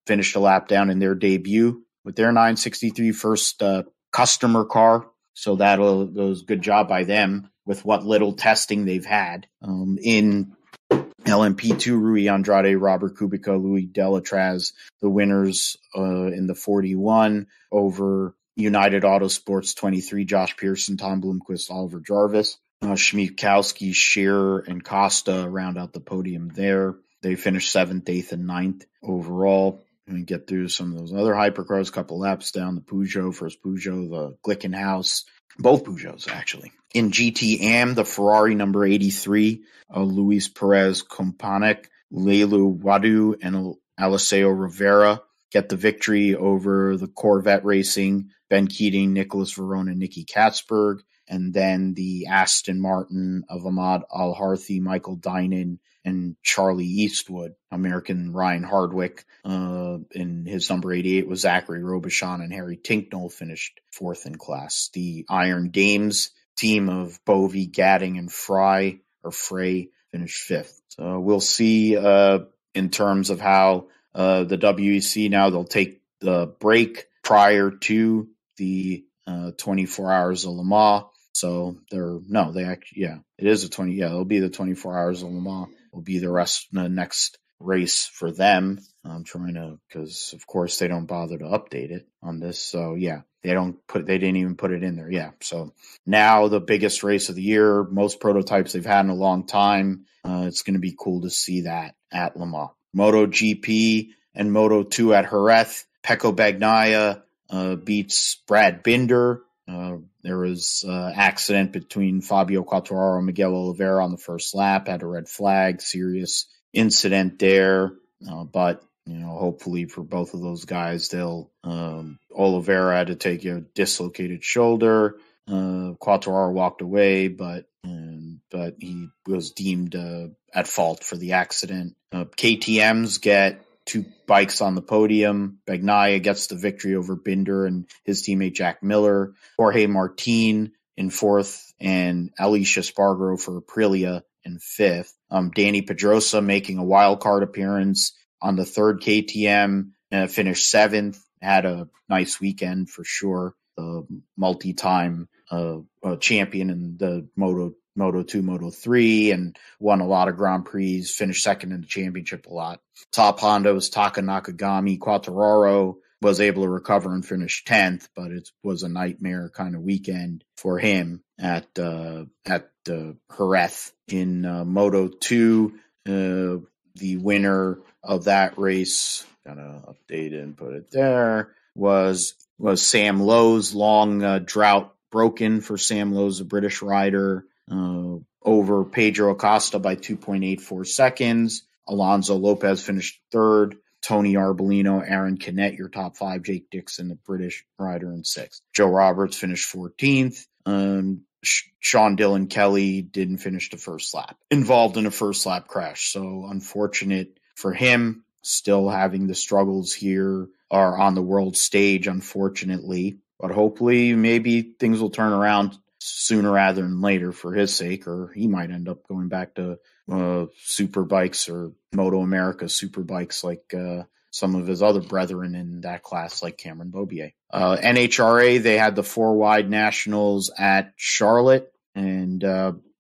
S3: finished a lap down in their debut with their 963 first customer car. So that was a good job by them with what little testing they've had. In LMP2, Rui Andrade, Robert Kubica, Louis Delatraz, the winners in the 41 over United Autosports 23, Josh Pearson, Tom Bloomquist, Oliver Jarvis. Schmiekowski, Scherer, and Costa round out the podium there. They finished 7th, 8th, and 9th overall. And get through some of those other hypercars, a couple laps down. The Peugeot, first Peugeot, the Glickenhaus, both Peugeots actually. In GTM, the Ferrari number 83, Luis Perez Kompanek, Leilu Wadu, and Eliseo Rivera get the victory over the Corvette Racing, Ben Keating, Nicholas Verona, Nicky Katzberg, and then the Aston Martin of Ahmad Al-Harthi, Michael Dinan, and Charlie Eastwood. American Ryan Hardwick in his number 88 was Zachary Robichon, and Harry Tinknell finished 4th in class. The Iron Dames team of Bovey, Gadding, and Frey finished 5th. So we'll see in terms of how the WEC now, they'll take the break prior to the 24 hours of Le Mans. So it is it'll be the 24 hours of Le Mans. Will be the next race for them. I'm trying to, because of course they don't bother to update it on this. So yeah, they didn't even put it in there. Yeah. So now the biggest race of the year, most prototypes they've had in a long time. It's going to be cool to see that at Le Mans. MotoGP and Moto2 at Jerez. Pecco Bagnaia beats Brad Binder. There was accident between Fabio Quartararo and Miguel Oliveira on the first lap, had a red flag, serious incident there. But, hopefully for both of those guys, Oliveira had to take a dislocated shoulder. Quartararo walked away, but he was deemed at fault for the accident. KTMs get 2 bikes on the podium. Bagnaia gets the victory over Binder and his teammate Jack Miller. Jorge Martin in 4th, and Alicia Spargaro for Aprilia in 5th. Danny Pedrosa making a wild card appearance on the 3rd KTM, finished 7th. Had a nice weekend for sure. The multi-time champion in the Moto2, Moto3, and won a lot of Grand Prix, finished 2nd in the championship a lot. Top Honda was Taka Nakagami. Quartararo was able to recover and finish 10th, but it was a nightmare kind of weekend for him at Jerez. In Moto2, the winner of that race, gotta update it and put it there, was Sam Lowe's. Long drought broken for Sam Lowe's, a British rider, over Pedro Acosta by 2.84 seconds. Alonso Lopez finished 3rd. Tony Arbolino, Aaron Canet, your top 5. Jake Dixon, the British rider, in 6th. Joe Roberts finished 14th. Sean Dillon Kelly didn't finish the first lap. Involved in a first lap crash. So unfortunate for him. Still having the struggles here are on the world stage, unfortunately. But hopefully maybe things will turn around sooner rather than later for his sake, or he might end up going back to super bikes or Moto America super bikes like some of his other brethren in that class, like Cameron Beaubier. NHRA, they had the 4 wide nationals at Charlotte, and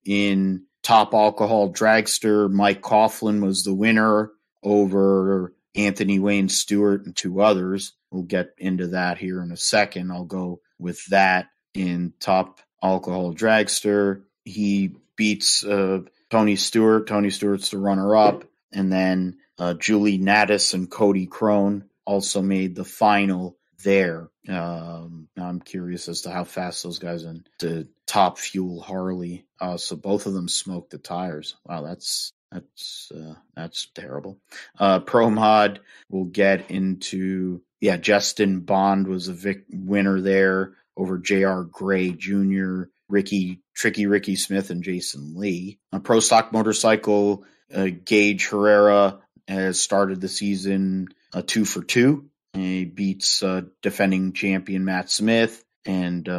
S3: in top alcohol dragster, Mike Coughlin was the winner over Anthony Wayne Stewart and 2 others. We'll get into that here in a second. I'll go with that. In top alcohol dragster, he beats Tony Stewart. Tony Stewart's the runner-up. And then Julie Naddis and Cody Crone also made the final there. I'm curious as to how fast those guys in the Top Fuel Harley. So both of them smoked the tires. Wow, that's That's terrible. Pro Mod, we'll get into, Justin Bond was a winner there over J.R. Gray Jr., Tricky Ricky Smith, and Jason Lee. Pro Stock Motorcycle, Gage Herrera has started the season 2 for 2. He beats defending champion Matt Smith and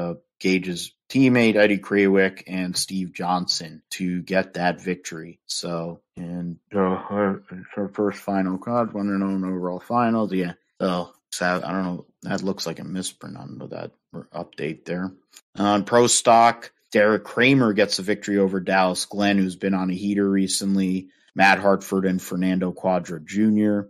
S3: Gage's teammate Eddie Krawick and Steve Johnson to get that victory. So, and our first final card, 1-0 overall finals. Yeah. So, I don't know. That looks like a misprint on that update there. On Pro Stock, Derek Kramer gets a victory over Dallas Glenn, who's been on a heater recently. Matt Hartford and Fernando Quadra Jr.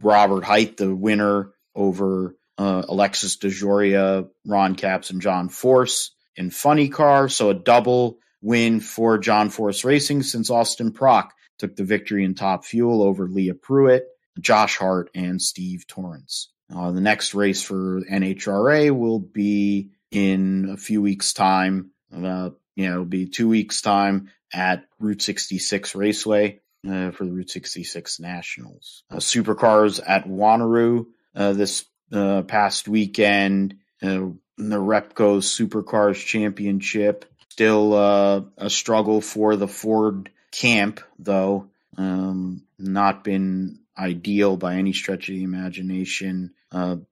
S3: Robert Height, the winner over Alexis DeJoria, Ron Capps, and John Force in Funny Car. So a double win for John Force Racing since Austin Prock took the victory in Top Fuel over Leah Pruitt, Josh Hart, and Steve Torrance. The next race for NHRA will be in a few weeks' time. It'll be 2 weeks' time at Route 66 Raceway for the Route 66 Nationals. Supercars at Wanneroo this past weekend. The Repco Supercars Championship. Still a struggle for the Ford camp, though. Not been ideal by any stretch of the imagination.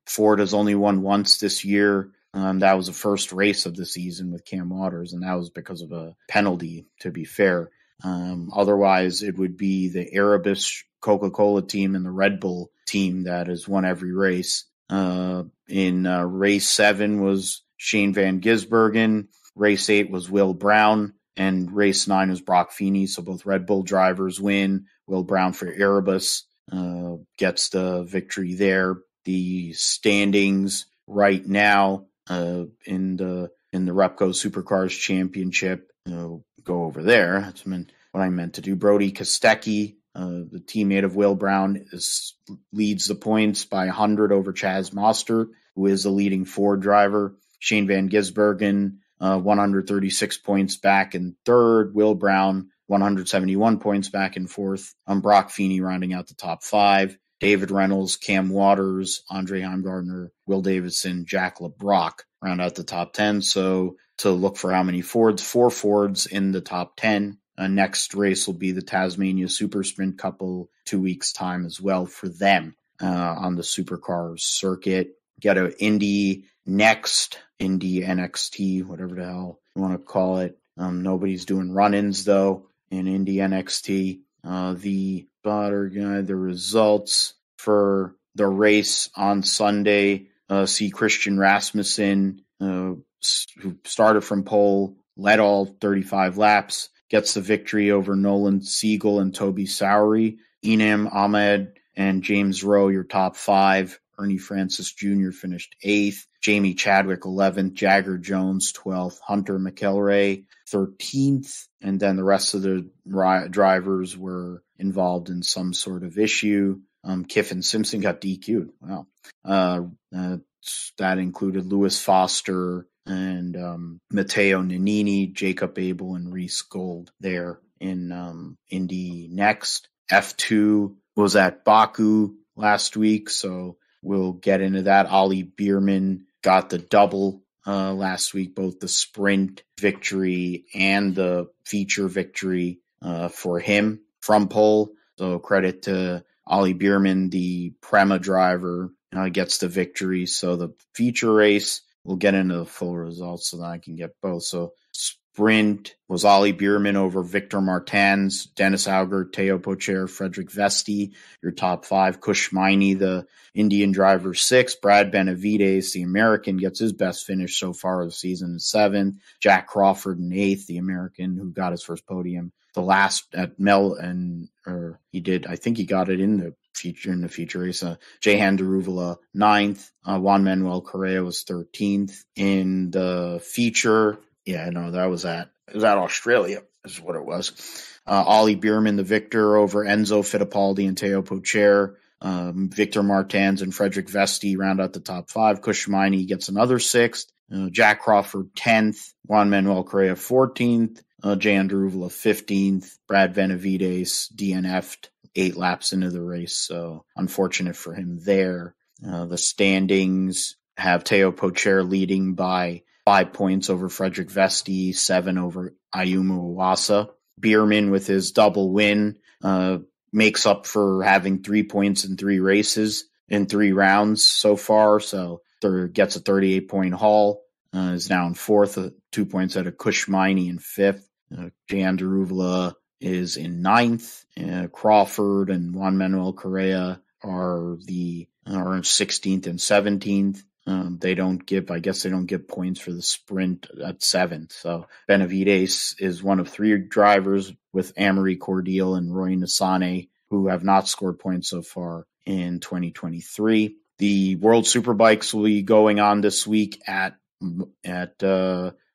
S3: Ford has only won once this year. That was the first race of the season with Cam Waters, and that was because of a penalty, to be fair. Otherwise, it would be the Erebus Coca-Cola team and the Red Bull team that has won every race. In race 7 was Shane Van Gisbergen. Race 8 was Will Brown. And race 9 was Brock Feeney. So both Red Bull drivers win. Will Brown for Erebus gets the victory there. The standings right now in the Repco Supercars Championship go over there. That's what I meant to do. Brody Kostecki, the teammate of Will Brown, leads the points by 100 over Chaz Mostert, who is the leading Ford driver. Shane Van Gisbergen, 136 points back in third. Will Brown, 171 points back in fourth. Brock Feeney rounding out the top 5. David Reynolds, Cam Waters, Andre Heimgartner, Will Davidson, Jack LeBrock round out the top 10. So to look for how many Fords, 4 Fords in the top 10. Next race will be the Tasmania Super Sprint Couple 2 weeks' time as well for them on the Supercars circuit. Get a Indy next, Indy NXT, whatever the hell you want to call it. Nobody's doing run-ins, though, in Indy NXT. The results for the race on Sunday, see Christian Rasmussen, who started from pole, led all 35 laps, gets the victory over Nolan Siegel and Toby Sowery. Enam Ahmed and James Rowe, your top 5. Ernie Francis Jr. finished 8th. Jamie Chadwick, 11th. Jagger Jones, 12th. Hunter McElray, 13th. And then the rest of the drivers were involved in some sort of issue. Kiffin Simpson got DQ'd. Wow. That included Lewis Foster and Matteo Nannini, Jacob Abel, and Reese Gold there in Indy next. F2 was at Baku last week, so we'll get into that. Ollie Bierman got the double last week, both the sprint victory and the feature victory for him from pole. So credit to Ollie Bierman, the Prema driver, gets the victory. So the feature race, we'll get into the full results so that I can get both. So sprint was Ollie Bierman over Victor Martins, Dennis Alger, Teo Pocher, Frederick Vesti, your top 5. Kush Miney, the Indian driver, 6. Brad Benavides, the American, gets his best finish so far of the season, 7th. Jack Crawford in 8th, the American, who got his first podium. The last at I think he got it in the feature race. Jehan Deruvala, 9th. Juan Manuel Correa was 13th. In the feature, that was at Australia, is what it was. Ollie Bierman, the victor over Enzo Fittipaldi and Teo Pocher. Victor Martins and Frederick Vesti round out the top 5. Kush Miney gets another 6th. Jack Crawford, 10th. Juan Manuel Correa, 14th. Jan Daruvula 15th, Brad Benavides DNF'd 8 laps into the race, so unfortunate for him there. The standings have Teo Pocher leading by 5 points over Frederick Vesti, 7 over Ayumu Iwasa. Bierman, with his double win, makes up for having 3 points in 3 races in 3 rounds so far, so gets a 38-point haul. Is now in 4th, 2 points out of Kushmaini in 5th. Jan Daruvula is in 9th. Crawford and Juan Manuel Correa are in 16th and 17th. They don't give points for the sprint at 7th. So Benavides is one of 3 drivers with Amory Cordial and Roy Nassane who have not scored points so far in 2023. The World Superbikes will be going on this week at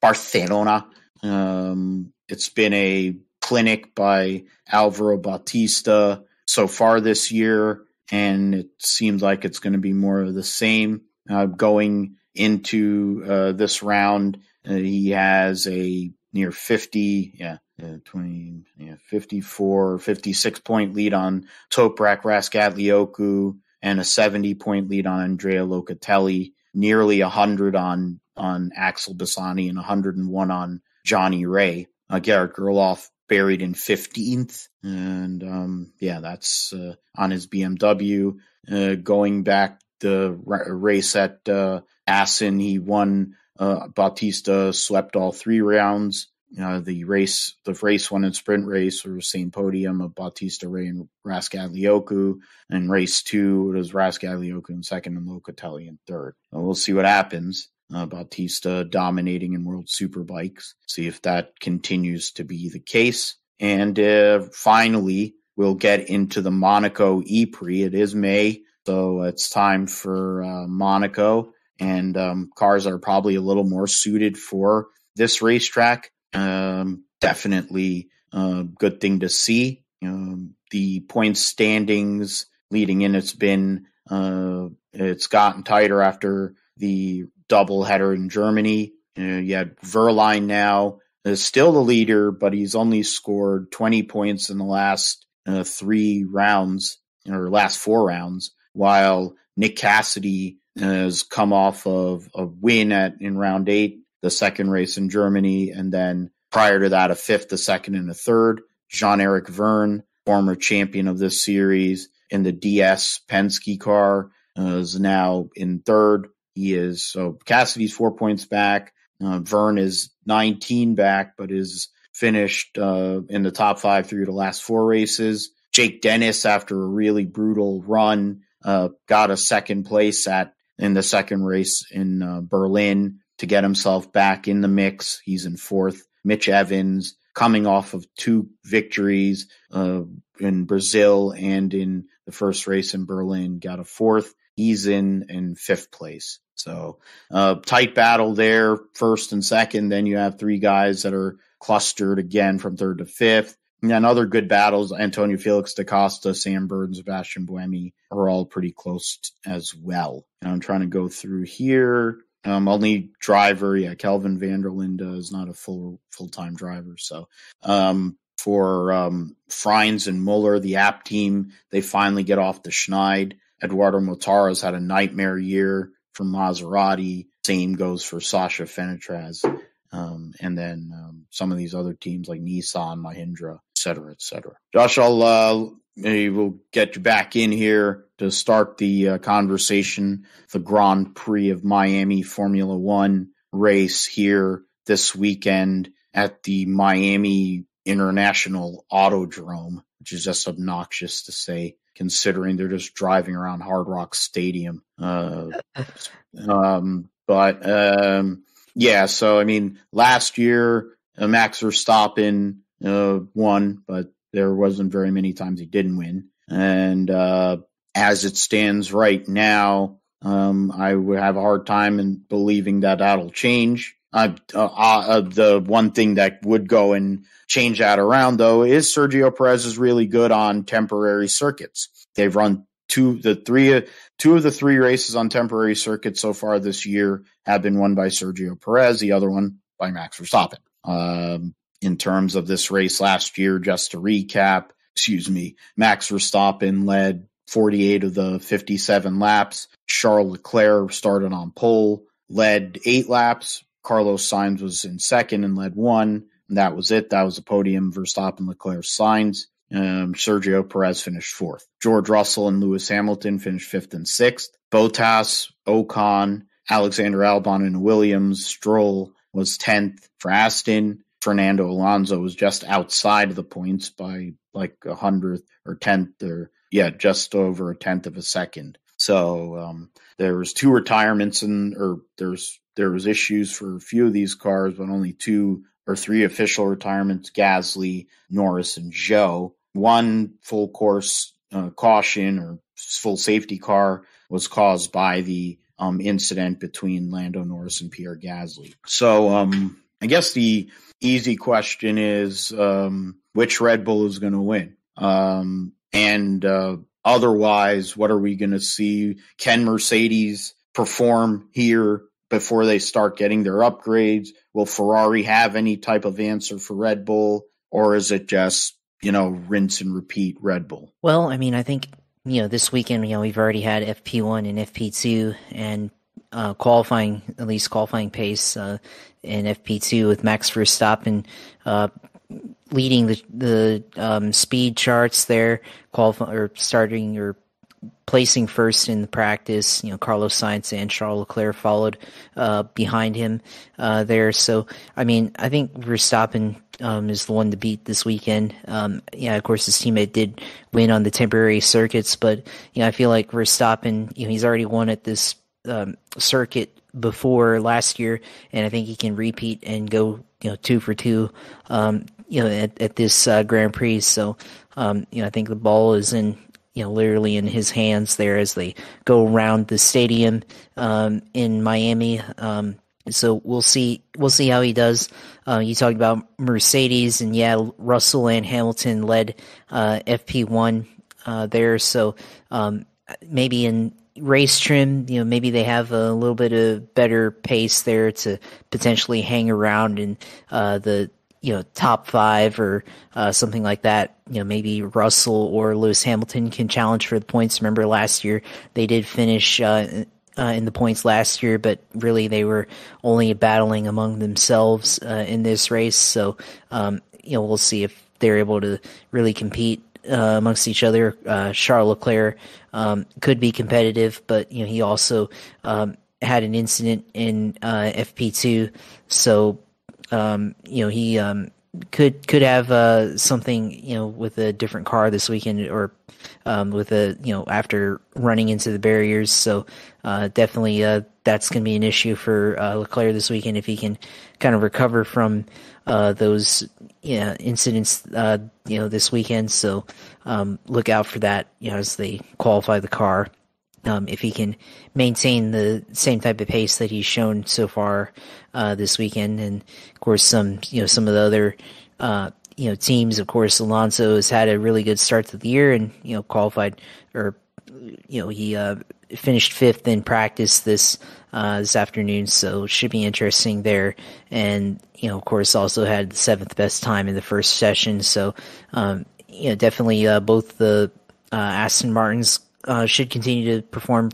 S3: Barcelona. It's been a clinic by Alvaro Bautista so far this year, and it seems like it's going to be more of the same. Going into this round, he has a near 56-point lead on Toprak Raskatlioglu and a 70-point lead on Andrea Locatelli, nearly 100 on Axel Bassani and 101 on Johnny Ray. Garrett Gerloff buried in 15th, and that's on his BMW. Going back the race at Assen, he won. Bautista swept all 3 rounds. The race 1 and sprint race were the same podium of Bautista, Ray, and Raskatlioglu. And race 2 was Raskatlioglu in 2nd and Locatelli in 3rd. We'll see what happens. Bautista dominating in World Superbikes. See if that continues to be the case. And finally, we'll get into the Monaco E-Prix. It is May, so it's time for Monaco. And cars are probably a little more suited for this racetrack. Definitely a good thing to see. The points standings leading in, it's gotten tighter after the double header in Germany. You had Verline now is still the leader, but he's only scored 20 points in the last 4 rounds, while Nick Cassidy has come off of a win in round 8, the second race in Germany, and then prior to that, a 5th, a 2nd, and a 3rd. Jean-Eric Verne, former champion of this series in the DS Penske car, is now in 3rd. So Cassidy's 4 points back. Verne is 19 back, but is finished in the top 5 through the last 4 races. Jake Dennis, after a really brutal run, got a 2nd place in the 2nd race in Berlin to get himself back in the mix. He's in 4th. Mitch Evans, coming off of 2 victories in Brazil and in the first race in Berlin, got a 4th. He's in 5th place. So tight battle there, 1st and 2nd. Then you have 3 guys that are clustered again from 3rd to 5th. And then other good battles, Antonio Felix da Costa, Sam Bird, and Sebastian Buemi are all pretty close as well. And I'm trying to go through here. Only driver, Kelvin van der Linde is not a full-time driver. So for Freins and Muller, the app team, they finally get off the schneid. Eduardo Mortara's had a nightmare year for Maserati. Same goes for Sasha Fenitraz. And then some of these other teams like Nissan, Mahindra, et cetera, et cetera. Josh, we'll get you back in here to start the conversation. The Grand Prix of Miami Formula One race here this weekend at the Miami International Autodrome, which is just obnoxious to say, considering they're just driving around Hard Rock Stadium. So I mean, last year Max Verstappen won, but there wasn't very many times he didn't win. And as it stands right now, I would have a hard time in believing that that'll change. The one thing that would go and change that around, though, is Sergio Perez is really good on temporary circuits. They've run two of the 3 races on temporary circuits so far this year have been won by Sergio Perez, the other one by Max Verstappen. in terms of this race last year. Just to recap, Max Verstappen led 48 of the 57 laps. Charles Leclerc started on pole, led 8 laps. Carlos Sainz was in second and led 1. And that was it. That was the podium. Verstappen, Leclerc, Sainz. Sergio Perez finished 4th. George Russell and Lewis Hamilton finished 5th and 6th. Bottas, Ocon, Alexander Albon and Williams. Stroll was 10th for Aston. Fernando Alonso was just outside of the points by like 100th or 10th just over a 10th of a second. So there was 2 retirements there was issues for a few of these cars, but only 2 or 3 official retirements: Gasly, Norris, and Zhou. 1 full course caution or full safety car was caused by the incident between Lando Norris and Pierre Gasly. So I guess the easy question is which Red Bull is going to win? Otherwise, what are we going to see? Can Mercedes perform here before they start getting their upgrades? Will Ferrari have any type of answer for Red Bull? Or is it just, rinse and repeat Red Bull?
S2: Well, I mean, I think, this weekend, we've already had FP1 and FP2 and qualifying pace in FP2 with Max Verstappen leading the speed charts there, placing first in the practice. Carlos Sainz and Charles Leclerc followed behind him there. So, I mean, I think Verstappen is the one to beat this weekend. Of course, his teammate did win on the temporary circuits, but I feel like Verstappen, he's already won at this circuit before last year, and I think he can repeat and go 2 for 2 at this Grand Prix. So I think the ball is in literally in his hands there as they go around the stadium in Miami. So we'll see how he does. You talked about Mercedes, and Russell and Hamilton led FP1 there. So maybe in race trim, maybe they have a little bit of better pace there to potentially hang around in the top 5 or something like that. Maybe Russell or Lewis Hamilton can challenge for the points. Remember last year they did finish in the points last year, but really they were only battling among themselves in this race. So we'll see if they're able to really compete amongst each other. Charles Leclerc could be competitive, but he also had an incident in FP2, so he could have something with a different car this weekend, or with after running into the barriers. So definitely that's going to be an issue for Leclerc this weekend if he can kind of recover from those incidents this weekend. So look out for that as they qualify the car. If he can maintain the same type of pace that he's shown so far this weekend, and of course some of the other teams. Of course, Alonso has had a really good start to the year, and qualified, or he finished 5th in practice this afternoon, so it should be interesting there. And of course, also had the 7th best time in the first session. So definitely both the Aston Martins should continue to perform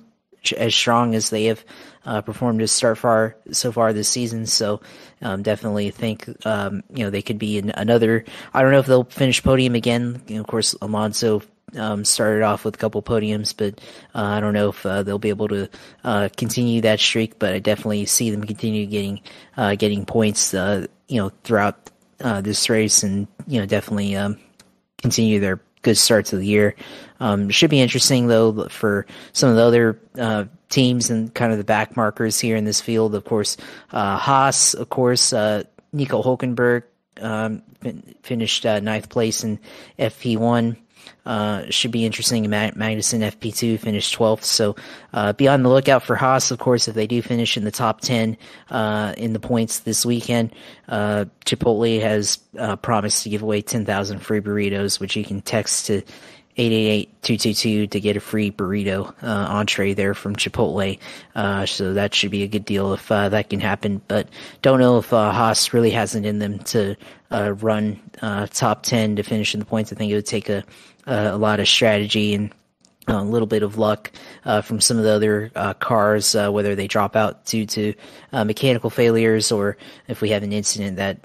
S2: as strong as they have performed so far this season. So definitely think they could be in another. I don't know if they'll finish podium again. Of course, Alonso started off with a couple podiums, but I don't know if they'll be able to continue that streak. But I definitely see them continue getting points throughout this race, and definitely continue their good starts of the year. Should be interesting though for some of the other teams and kind of the back markers here in this field. Of course, Haas, of course, Nico Hülkenberg finished 9th place in FP1. Should be interesting. Magnussen FP2 finished 12th. So be on the lookout for Haas, of course, if they do finish in the top 10 in the points this weekend. Chipotle has promised to give away 10,000 free burritos, which you can text to 888-222 to get a free burrito entree there from Chipotle. So that should be a good deal if that can happen. But don't know if Haas really has it in them to run top 10 to finish in the points. I think it would take a lot of strategy and a little bit of luck from some of the other cars, whether they drop out due to mechanical failures or if we have an incident that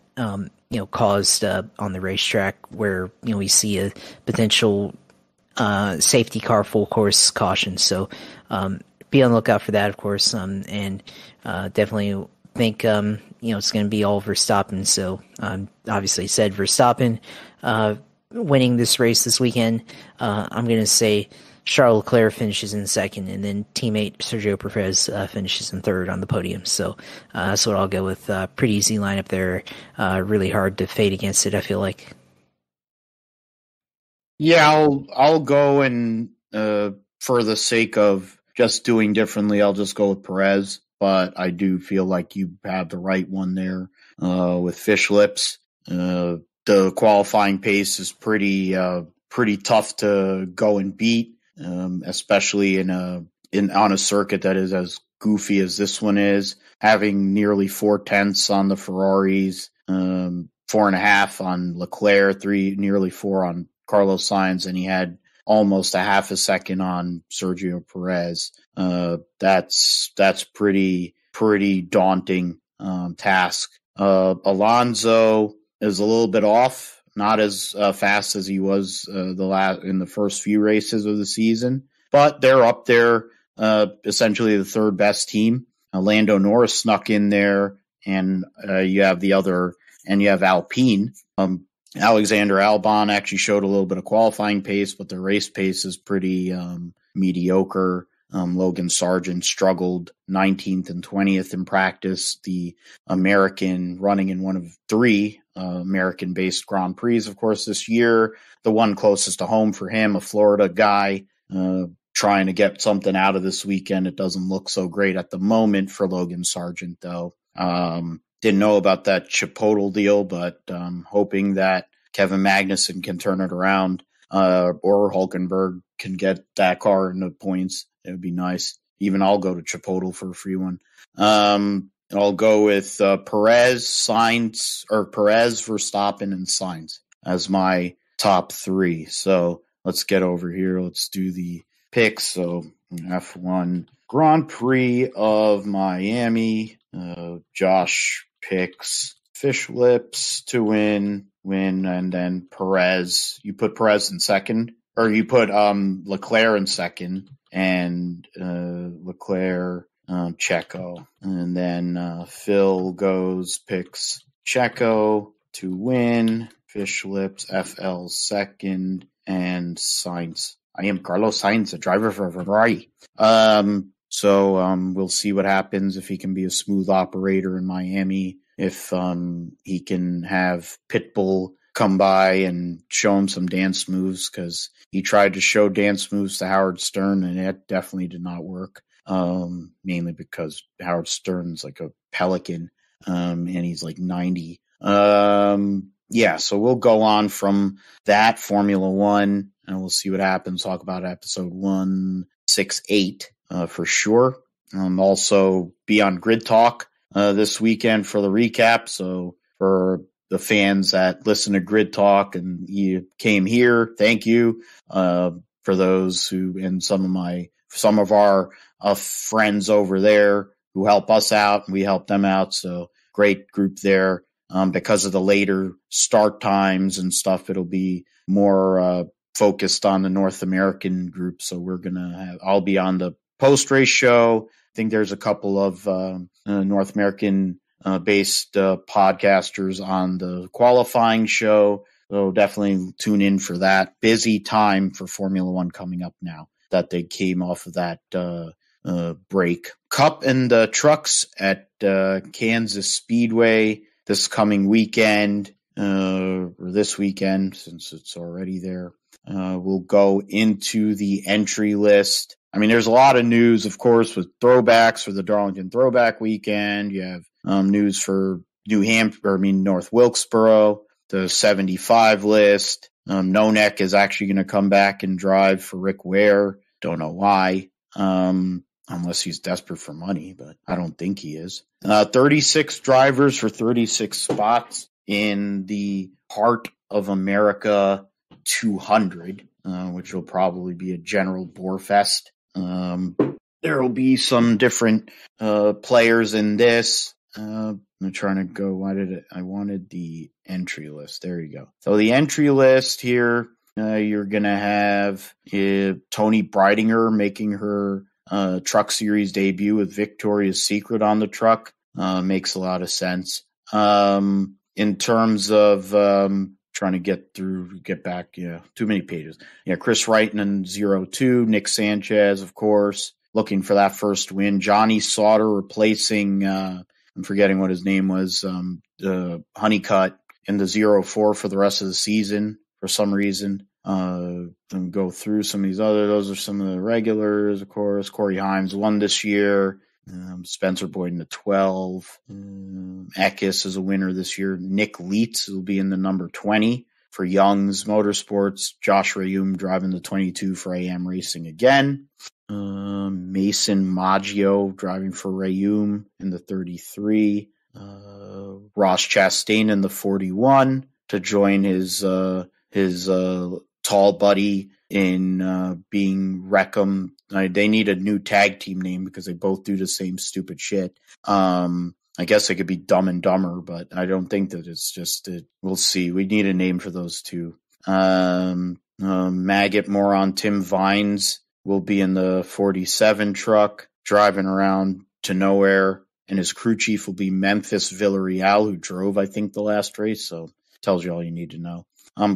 S2: caused on the racetrack where we see a potential safety car full course caution. So be on the lookout for that, of course, and definitely think it's going to be all Verstappen. So obviously said Verstappen winning this race this weekend. I'm going to say Charles Leclerc finishes in second, and then teammate Sergio Perez finishes in third on the podium. So that's what I'll go with. Pretty easy lineup there. Really hard to fade against it, I feel like.
S3: Yeah, I'll go and for the sake of just doing differently, I'll just go with Perez. But I do feel like you have the right one there with fish lips. The qualifying pace is pretty tough to go and beat. Especially on a circuit that is as goofy as this one is, having nearly 4/10 on the Ferraris, 4.5 on Leclerc, nearly 4 on Carlos Sainz, and he had almost a half a second on Sergio Perez. That's pretty daunting task. Alonso is a little bit off. Not as fast as he was in the first few races of the season, but they're up there, essentially the third best team. Lando Norris snuck in there, and you have Alpine. Alexander Albon actually showed a little bit of qualifying pace, but the race pace is pretty mediocre. Logan Sargent struggled 19th and 20th in practice. The American running in one of 3 American-based Grand Prix, of course, this year. The one closest to home for him, a Florida guy, trying to get something out of this weekend. It doesn't look so great at the moment for Logan Sargent, though. Didn't know about that Chipotle deal, but hoping that Kevin Magnussen can turn it around or Hulkenberg can get that car into points. It would be nice. Even I'll go to Chipotle for a free one. I'll go with Perez, Verstappen, and Sainz as my top 3. So let's get over here. Let's do the picks. So F1 Grand Prix of Miami. Josh picks fish lips to win, and then Perez. You put Perez in second, or you put Leclerc in second, and Leclerc, Checo. And then Phil picks Checo to win, fish lips, FL second, and Sainz. I am Carlos Sainz, a driver for Ferrari. So we'll see what happens if he can be a smooth operator in Miami, if he can have Pitbull come by and show him some dance moves, because he tried to show dance moves to Howard Stern, and it definitely did not work, mainly because Howard Stern's like a pelican, and he's like 90. Yeah, so we'll go on from that Formula One, and we'll see what happens. Talk about episode 168 for sure. Also be on Grid Talk this weekend for the recap. So for the fans that listen to Grid Talk and you came here, thank you. For those who, and some of our friends over there who help us out, and we help them out. So great group there. Because of the later start times and stuff, it'll be more focused on the North American group. So I'll be on the post-race show. I think there's a couple of North American based podcasters on the qualifying show. So definitely tune in for that. Busy time for Formula One coming up now that they came off of that break. Cup and the trucks at Kansas Speedway this coming weekend, or this weekend, since it's already there. We'll go into the entry list. I mean, there's a lot of news, of course, with throwbacks for the Darlington Throwback Weekend. You have News for North Wilkesboro, the 75 list, No-Neck is actually going to come back and drive for Rick Ware. Don't know why, unless he's desperate for money, but I don't think he is. 36 drivers for 36 spots in the Heart of America 200, which will probably be a general bore fest. There will be some different players in this. I'm trying to go. I wanted the entry list. There you go. So the entry list here, you're going to have Tony Breidinger making her Truck Series debut with Victoria's Secret on the truck. Makes a lot of sense. In terms of trying to get back, too many pages. Yeah, Chris Wright and 0-2, Nick Sanchez, of course, looking for that first win. Johnny Sauter replacing, I'm forgetting what his name was, Honeycutt in the 0-4 for the rest of the season for some reason. Then go through some of these those are some of the regulars, of course. Corey Himes won this year. Spencer Boyd in the 12. Eckes is a winner this year. Nick Leitz will be in the number 20 for Young's Motorsports. Josh Rayum driving the 22 for AM Racing again. Mason Maggio driving for Rayum in the 33. Ross Chastain in the 41 to join his tall buddy in being Wreckham. They need a new tag team name because they both do the same stupid shit. I guess it could be Dumb and Dumber, but I don't think that it's just we'll see. We need a name for those two. Maggot Moron Tim Vines will be in the 47 truck driving around to nowhere, and his crew chief will be Memphis Villarreal, who drove, I think, the last race, so tells you all you need to know.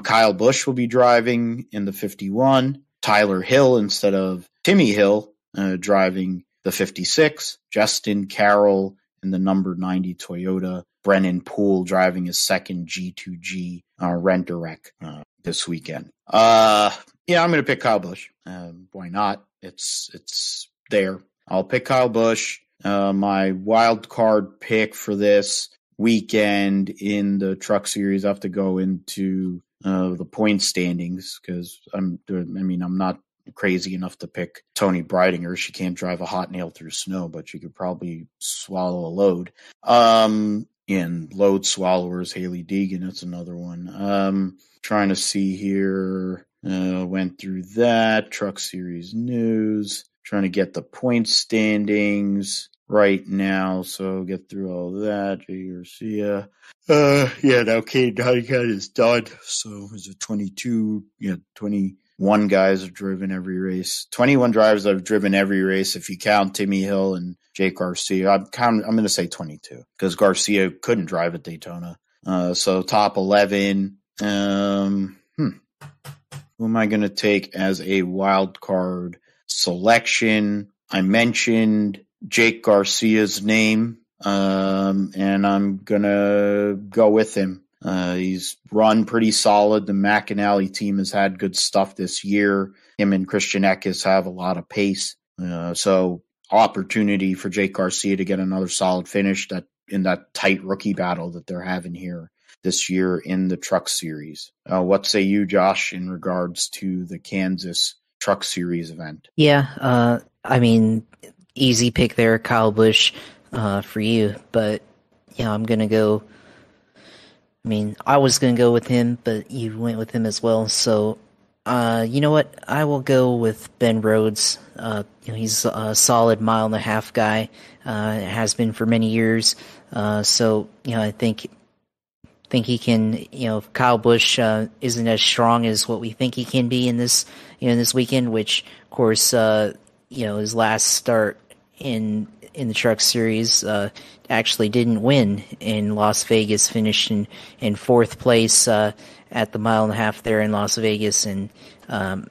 S3: Kyle Busch will be driving in the 51. Tyler Hill instead of Timmy Hill driving the 56. Justin Carroll in the number 90 Toyota. Brennan Poole driving his second G2G Rent-A-Wreck this weekend. I'm going to pick Kyle Busch. Why not? It's there. I'll pick Kyle Busch. My wild card pick for this weekend in the Truck Series, I have to go into the point standings because I'm not crazy enough to pick Tony Breidinger. She can't drive a hot nail through snow, but she could probably swallow a load. And load swallowers, Haley Deegan, that's another one. Trying to see here. Went through that. Truck Series news. Trying to get the point standings right now, so get through all that. Jay Garcia. Now Cade Honeycutt is done. So is it 22? 21 guys have driven every race. 21 drivers have driven every race if you count Timmy Hill and Jake Garcia. I'm going to say 22 because Garcia couldn't drive at Daytona. So top 11. Who am I going to take as a wild card selection? I mentioned Jake Garcia's name, and I'm going to go with him. He's run pretty solid. The McAnally team has had good stuff this year. Him and Christian Eckes have a lot of pace. So opportunity for Jake Garcia to get another solid finish in that tight rookie battle that they're having here this year in the Truck Series. What say you, Josh, in regards to the Kansas Truck Series event?
S2: Yeah, easy pick there, Kyle Busch, for you. But yeah, I'm gonna go. I was gonna go with him, but you went with him as well. So, you know what? I will go with Ben Rhodes. He's a solid mile-and-a-half guy. Has been for many years. So I think he can. Kyle Busch isn't as strong as what we think he can be in this weekend. Which, of course, his last start in the Truck Series actually didn't win in Las Vegas. Finished in fourth place at the mile-and-a-half there in Las Vegas, and I'm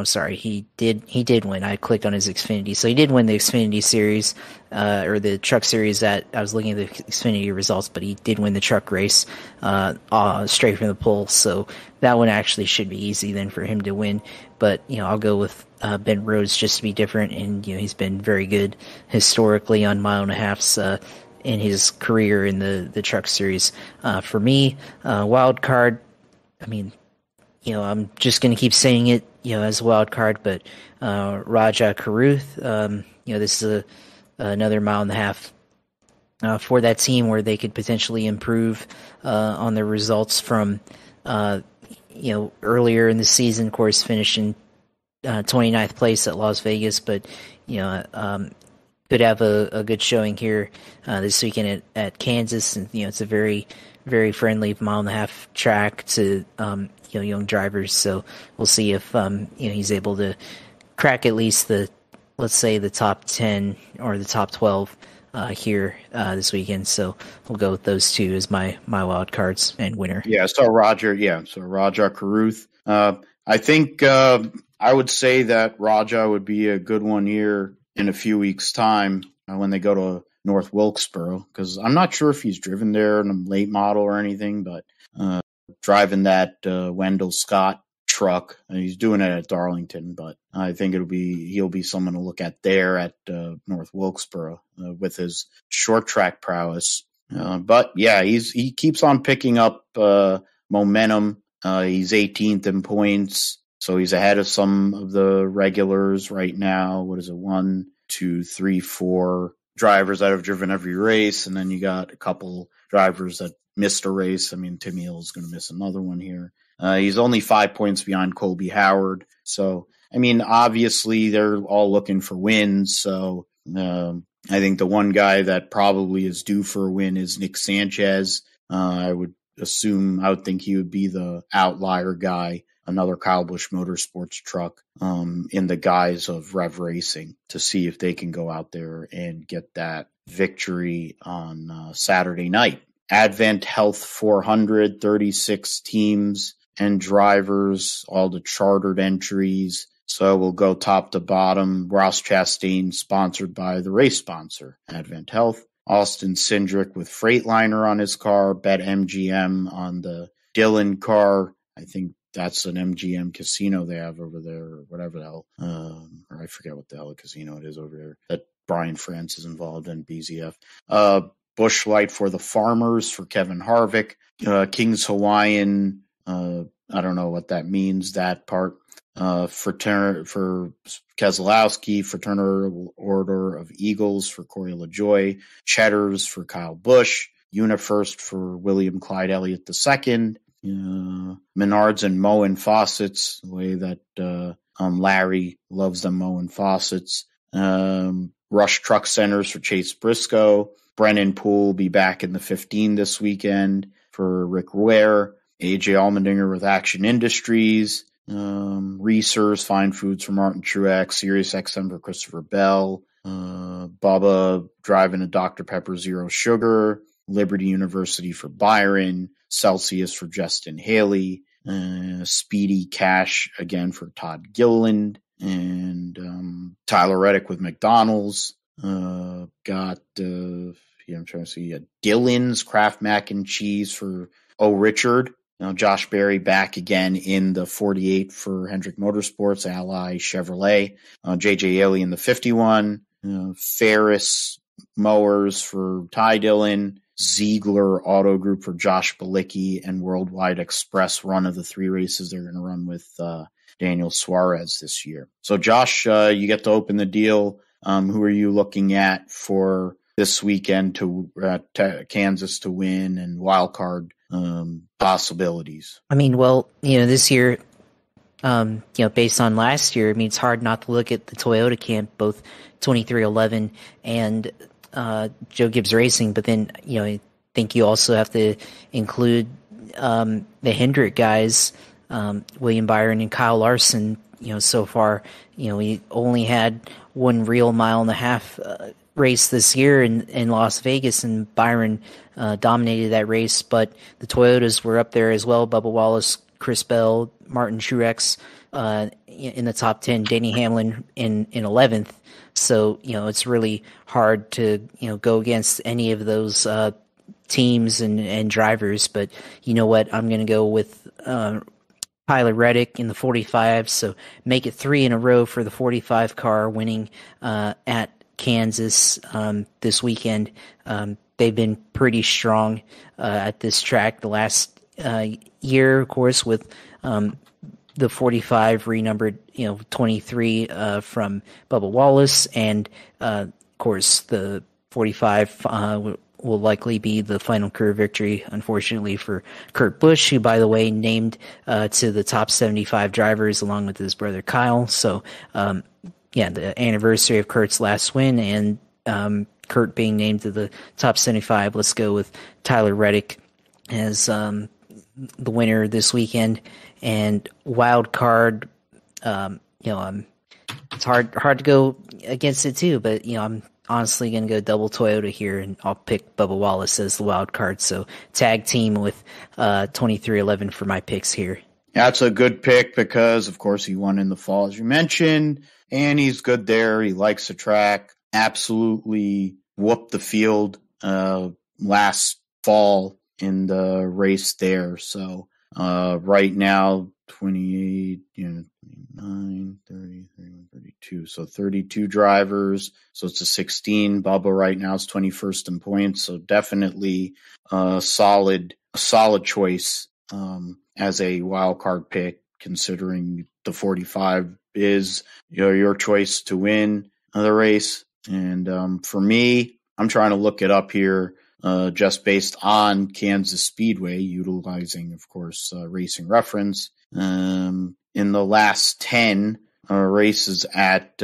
S2: sorry. He did win. I clicked on his Xfinity. So he did win the Xfinity Series, or the Truck Series. That I was looking at the Xfinity results, but he did win the truck race, straight from the pole. So that one actually should be easy then for him to win. But, I'll go with, Ben Rhodes just to be different. And, he's been very good historically on mile-and-a-halfs, in his career in the Truck Series. For me, wild card, I mean, I'm just going to keep saying it, as a wild card, but Raja Caruth, this is another mile and a half for that team where they could potentially improve on their results from earlier in the season, of course, finishing 29th place at Las Vegas, but could have a good showing here this weekend at Kansas, and it's a very, very friendly mile and a half track to young drivers. So we'll see if he's able to crack at least let's say the top 10 or the top 12 here this weekend. So we'll go with those two as my wild cards and winner.
S3: Yeah, so Raja Caruth. I think I would say that Raja would be a good one here in a few weeks' time when they go to North Wilkesboro, because I'm not sure if he's driven there in a late model or anything, but driving that Wendell Scott truck, and he's doing it at Darlington, but I think he'll be someone to look at there at North Wilkesboro with his short track prowess. But yeah, he keeps on picking up momentum. He's 18th in points, so he's ahead of some of the regulars right now. What is it? 1, 2, 3, 4 drivers that have driven every race, and then you got a couple drivers that missed a race. I mean, Timmy Hill's going to miss another one here. He's only 5 points behind Colby Howard. So, I mean, obviously they're all looking for wins. So, I think the one guy that probably is due for a win is Nick Sanchez. I would think he would be the outlier guy, another Kyle Busch Motorsports truck, in the guise of Rev Racing, to see if they can go out there and get that victory on Saturday night. Advent Health 400, 36 teams and drivers, all the chartered entries. So we'll go top to bottom. Ross Chastain, sponsored by the race sponsor, Advent Health. Austin Cindric with Freightliner on his car. BetMGM on the Dillon car. I think that's an MGM casino they have over there, or whatever the hell. Or I forget what the hell casino it is over there that Brian France is involved in, BZF. Busch Light for the Farmers for Kevin Harvick. King's Hawaiian, I don't know what that means, that part. For Keselowski, Fraternal Order of Eagles for Corey LaJoie. Cheddar's for Kyle Busch. UniFirst for William Clyde Elliott II. Menards and Moen Faucets, the way that Larry loves them Moen Faucets. Rush Truck Centers for Chase Briscoe. Brennan Poole will be back in the 15 this weekend for Rick Ware. AJ Allmendinger with Action Industries. Reese's Fine Foods for Martin Truex. Sirius XM for Christopher Bell. Bubba driving a Dr. Pepper Zero Sugar. Liberty University for Byron. Celsius for Justin Haley. Speedy Cash again for Todd Gilliland. And Tyler Reddick with McDonald's. I'm trying to see Dillon's Kraft Mac and Cheese for Richard. Josh Berry back again in the 48 for Hendrick Motorsports, Ally Chevrolet. JJ Ailey in the 51. Ferris Mowers for Ty Dillon. Ziegler Auto Group for Josh Balicki, and Worldwide Express run of the 3 races they're going to run with Daniel Suarez this year. So, Josh, you get to open the deal. Who are you looking at for this weekend to Kansas to win, and wild card possibilities?
S2: I mean, well, this year, based on last year, I mean, it's hard not to look at the Toyota camp, both 2311 and Joe Gibbs Racing. But then, I think you also have to include the Hendrick guys, William Byron and Kyle Larson. So far, we only had one real mile and a half race this year in Las Vegas, and Byron dominated that race. But the Toyotas were up there as well. Bubba Wallace, Chris Bell, Martin Truex in the top 10, Denny Hamlin in 11th. So, it's really hard to, go against any of those teams and drivers. But you know what? I'm going to go with Tyler Reddick in the 45. So make it 3 in a row for the 45 car, winning at Kansas this weekend. they've been pretty strong at this track the last year, of course, with the 45 renumbered, 23 from Bubba Wallace, and of course the 45 will likely be the final career victory, unfortunately, for Kurt Busch, who, by the way, named to the top 75 drivers along with his brother Kyle. So, the anniversary of Kurt's last win and Kurt being named to the top 75. Let's go with Tyler Reddick as the winner this weekend. And wild card, it's hard to go against it too, but I'm honestly going to go double Toyota here, and I'll pick Bubba Wallace as the wild card. So tag team with 23-11 for my picks here.
S3: That's a good pick because, of course, he won in the fall, as you mentioned, and he's good there. He likes the track. Absolutely whooped the field last fall in the race there. So right now, 28, 29, 30, 31, 32. So 32 drivers. So it's a 16. Bubba right now is 21st in points. So definitely a solid choice as a wild card pick, considering the 45 is your choice to win the race. And for me, I'm trying to look it up here just based on Kansas Speedway, utilizing, of course, Racing Reference. In the last 10 races at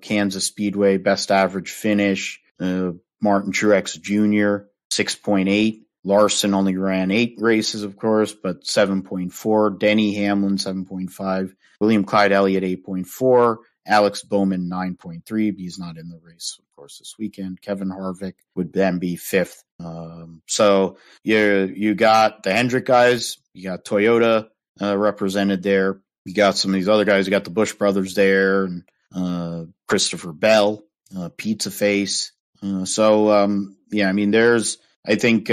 S3: Kansas Speedway, best average finish, Martin Truex Jr., 6.8. Larson only ran 8 races, of course, but 7.4. Denny Hamlin, 7.5. William Clyde Elliott, 8.4. Alex Bowman, 9.3. He's not in the race, of course, this weekend. Kevin Harvick would then be 5th. So you got the Hendrick guys. You got Toyota represented there. You got some of these other guys. You got the Busch brothers there, and Christopher Bell, Pizza Face. There's, I think,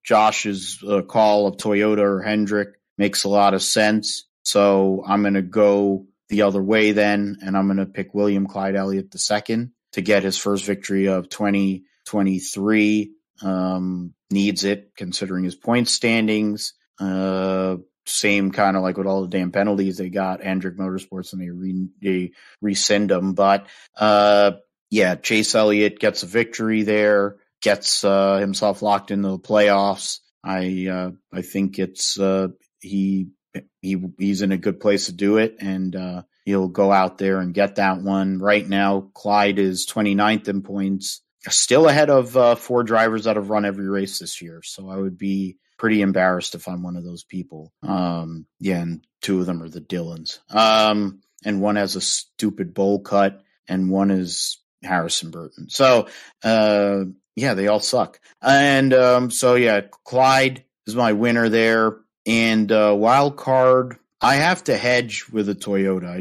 S3: Josh's call of Toyota or Hendrick makes a lot of sense. So I'm going to go the other way then, and I'm going to pick William Clyde Elliott II to get his first victory of 2023. Needs it, considering his point standings. Same kind of like with all the damn penalties they got, Hendrick Motorsports, and they rescind them. But Chase Elliott gets a victory there, gets himself locked into the playoffs. I think it's he's in a good place to do it, and he'll go out there and get that one. Right now, Clyde is 29th in points, still ahead of 4 drivers that have run every race this year. So I would be pretty embarrassed if I'm one of those people. And 2 of them are the Dillons. And one has a stupid bowl cut, and one is Harrison Burton. So, they all suck. And Clyde is my winner there. And wild card, I have to hedge with a Toyota.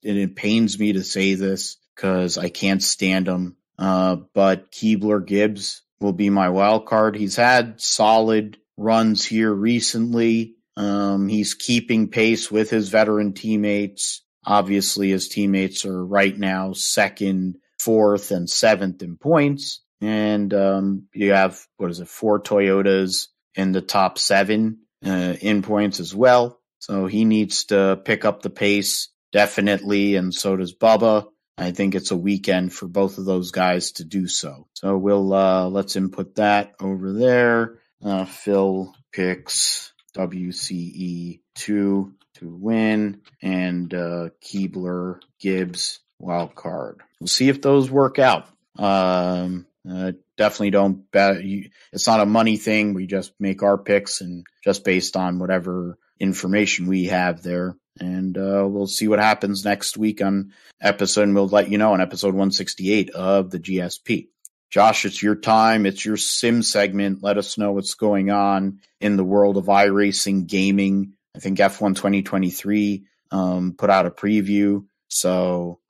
S3: It pains me to say this because I can't stand them. But Keebler Gibbs will be my wild card. He's had solid runs here recently. He's keeping pace with his veteran teammates. Obviously, his teammates are right now 2nd, 4th, and 7th in points. And you have, 4 Toyotas in the top 7 in points as well. So he needs to pick up the pace, definitely, and so does Bubba. I think it's a weekend for both of those guys to do so. So we'll let's input that over there. Phil picks WCE 2 to win, and Keebler Gibbs wild card. We'll see if those work out. Definitely don't bet. It's not a money thing. We just make our picks and just based on whatever information we have there. And we'll see what happens next week on episode, and we'll let you know on episode 168 of the GSP. Josh, it's your time. It's your sim segment. Let us know what's going on in the world of iRacing gaming. I think F1 2023 put out a preview, so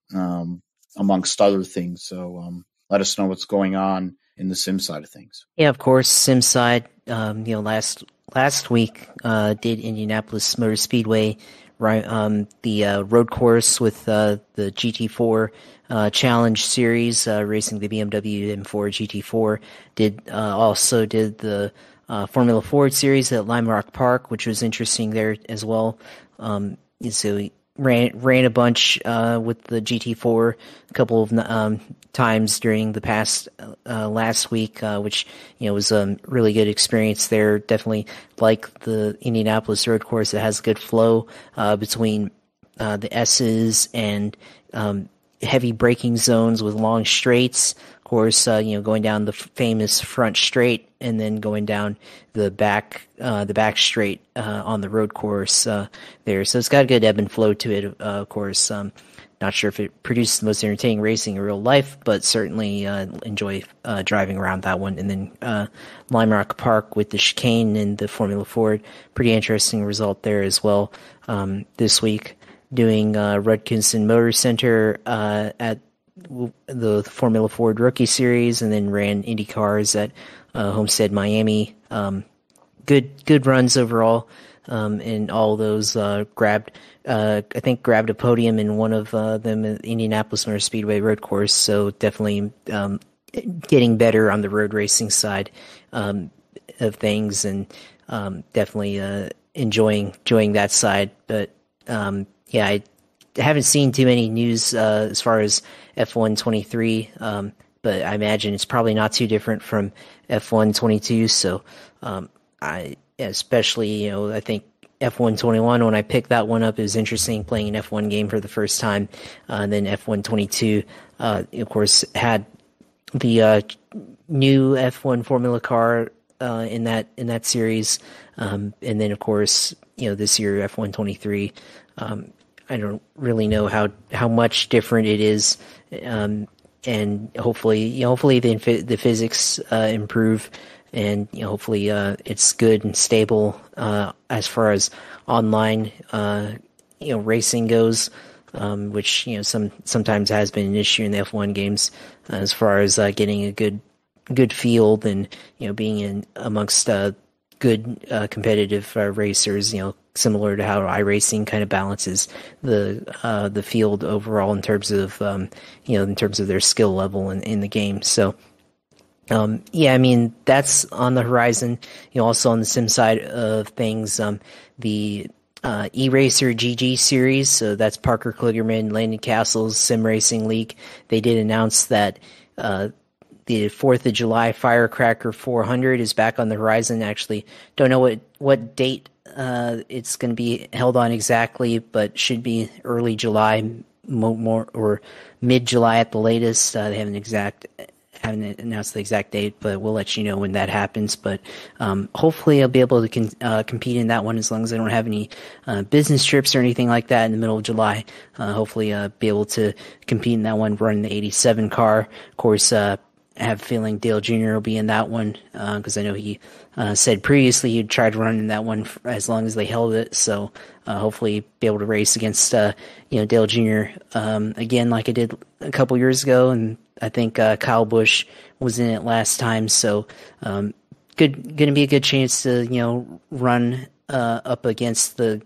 S3: amongst other things. So let us know what's going on in the sim side of things.
S2: Yeah, of course, sim side. Last week did Indianapolis Motor Speedway right, the road course with the GT4 Challenge Series, racing the BMW M4 GT4. Also did the Formula Ford Series at Lime Rock Park, which was interesting there as well. So he ran a bunch with the GT4 a couple of times during the past last week, which was a really good experience there. Definitely like the Indianapolis road course. It has good flow between the S's and heavy braking zones with long straights. Of course, going down the famous front straight and then going down the back straight on the road course there. So it's got a good ebb and flow to it. Of course, not sure if it produces the most entertaining racing in real life, but certainly enjoy driving around that one. And then Lime Rock Park with the chicane and the Formula Ford, pretty interesting result there as well. This week, doing Rudkinson Motor Center at the Formula Ford Rookie Series, and then ran Indy cars at Homestead, Miami. Good runs overall, and all those grabbed a podium in one of them at Indianapolis Motor Speedway road course. So definitely getting better on the road racing side of things, and definitely enjoying that side. But yeah, I haven't seen too many news as far as F1 23, but I imagine it's probably not too different from F1 22. So I especially, I think F1 21, when I picked that one up, it was interesting playing an F1 game for the first time. And then F1 22, of course, had the new F1 Formula car in that series. And then, of course, this year F1 23. I don't really know how much different it is, and hopefully the physics improve, and hopefully it's good and stable as far as online racing goes, which sometimes has been an issue in the F1 games as far as getting a good field and being in amongst good competitive racers, similar to how iRacing kind of balances the field overall in terms of their skill level in the game. So yeah, I mean, that's on the horizon. Also on the sim side of things, the eRacer GG series, so that's Parker Kligerman, Landon Castle's Sim Racing League. They did announce that the 4th of July Firecracker 400 is back on the horizon. Actually, don't know what date it's going to be held on exactly, but should be early July, more or mid-July at the latest. They haven't announced the exact date, but we'll let you know when that happens. But hopefully I'll be able to compete in that one as long as I don't have any business trips or anything like that in the middle of July. Hopefully be able to compete in that one, run the 87 car. Of course, I have a feeling Dale Jr. will be in that one because I know he said previously he'd tried running that one as long as they held it. So hopefully be able to race against Dale Jr. Again, like I did a couple years ago, and I think Kyle Busch was in it last time. So going to be a good chance to run up against the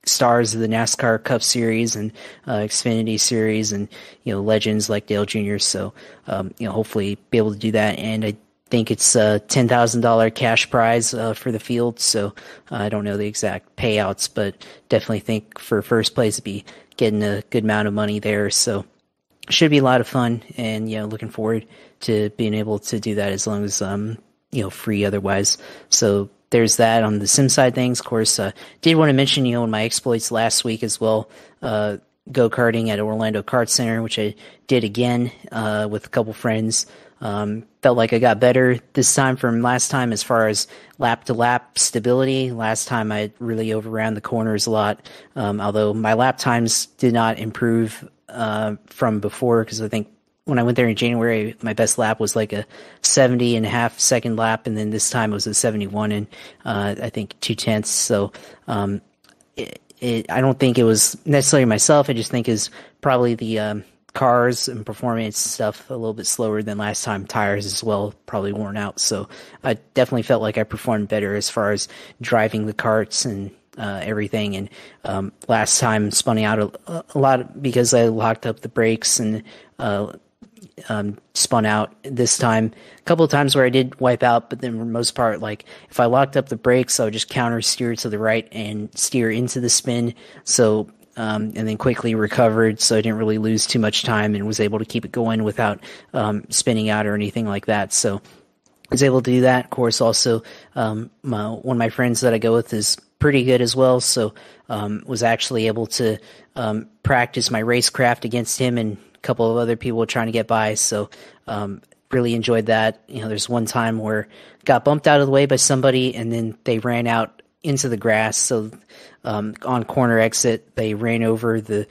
S2: stars of the NASCAR Cup Series and Xfinity Series, and legends like Dale Jr. So hopefully be able to do that. And I think it's a $10,000 cash prize for the field. So I don't know the exact payouts, but definitely think for first place it'd be getting a good amount of money there. So should be a lot of fun, and looking forward to being able to do that as long as free otherwise. So there's that on the sim side things. Of course, did want to mention, in my exploits last week as well, go-karting at Orlando Kart Center, which I did again with a couple friends. Felt like I got better this time from last time as far as lap-to-lap stability. Last time I really overran the corners a lot, although my lap times did not improve from before, because I think when I went there in January, my best lap was like a 70.5 second lap, and then this time it was a 71 and I think 0.2. So I don't think it was necessarily myself. I just think is probably the cars and performance stuff a little bit slower than last time. Tires as well, probably worn out. So I definitely felt like I performed better as far as driving the karts and everything. And last time spun out a lot because I locked up the brakes and spun out. This time, a couple of times where I did wipe out, but then for the most part, like if I locked up the brakes, I would just counter steer to the right and steer into the spin. So and then quickly recovered, so I didn't really lose too much time and was able to keep it going without spinning out or anything like that. So I was able to do that. Of course, also one of my friends that I go with is pretty good as well, so was actually able to practice my racecraft against him and a couple of other people trying to get by. So really enjoyed that. You know, there's one time where got bumped out of the way by somebody, and then they ran out into the grass. So on corner exit, they ran over the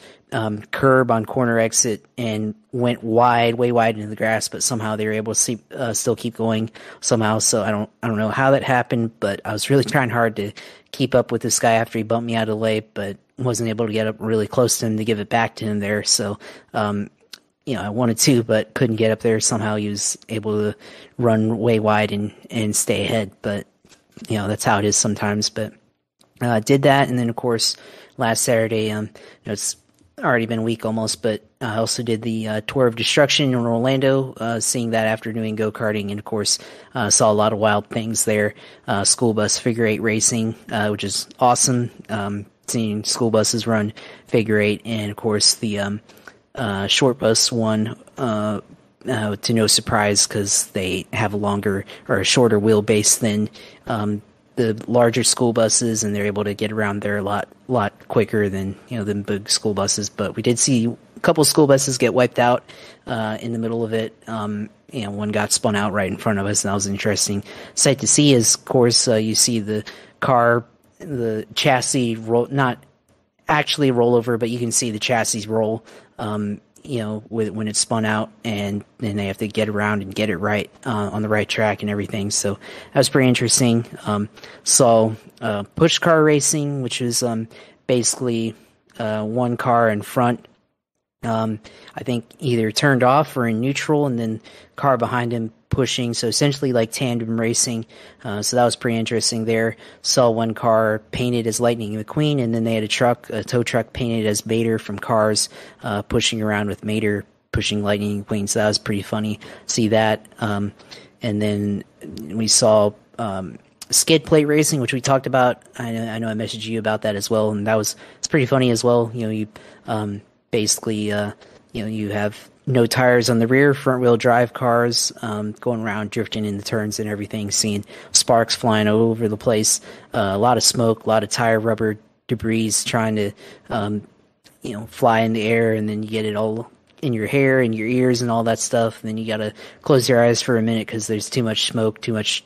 S2: curb on corner exit and went way wide into the grass, but somehow they were able to still keep going somehow. So I don't know how that happened, but I was really trying hard to keep up with this guy after he bumped me out of the way, but wasn't able to get up really close to him to give it back to him there. So you know, I wanted to, but couldn't get up there. Somehow he was able to run way wide and stay ahead. But you know, that's how it is sometimes. But did that, and then of course last Saturday, you know, it's already been a week almost, but I also did the Tour of Destruction in Orlando, seeing that after doing go-karting, and of course saw a lot of wild things there. School bus figure eight racing, which is awesome. Seeing school buses run figure eight, and of course the short bus won. To no surprise, because they have a longer or a shorter wheelbase than the larger school buses, and they're able to get around there a lot quicker than, you know, than big school buses. But we did see a couple school buses get wiped out in the middle of it. You know, one got spun out right in front of us, and that was an interesting sight to see. As of course you see the car, the chassis roll, not actually roll over, but you can see the chassis roll. You know, when it's spun out, and then they have to get around and get it right on the right track and everything. So that was pretty interesting. Saw push car racing, which is basically one car in front, I think either turned off or in neutral, and then car behind him pushing. So essentially like tandem racing. So that was pretty interesting there. Saw one car painted as Lightning McQueen, and then they had a tow truck painted as Mater from Cars, pushing around with Mater pushing Lightning McQueen. So that was pretty funny. See that. And then we saw skid plate racing, which we talked about. I know I messaged you about that as well, and it's pretty funny as well. You know, you basically you know, you have no tires on the rear, front wheel drive cars, going around drifting in the turns and everything, seeing sparks flying all over the place, a lot of smoke, a lot of tire rubber debris trying to you know, fly in the air, and then you get it all in your hair and your ears and all that stuff, and then you gotta close your eyes for a minute because there's too much smoke, too much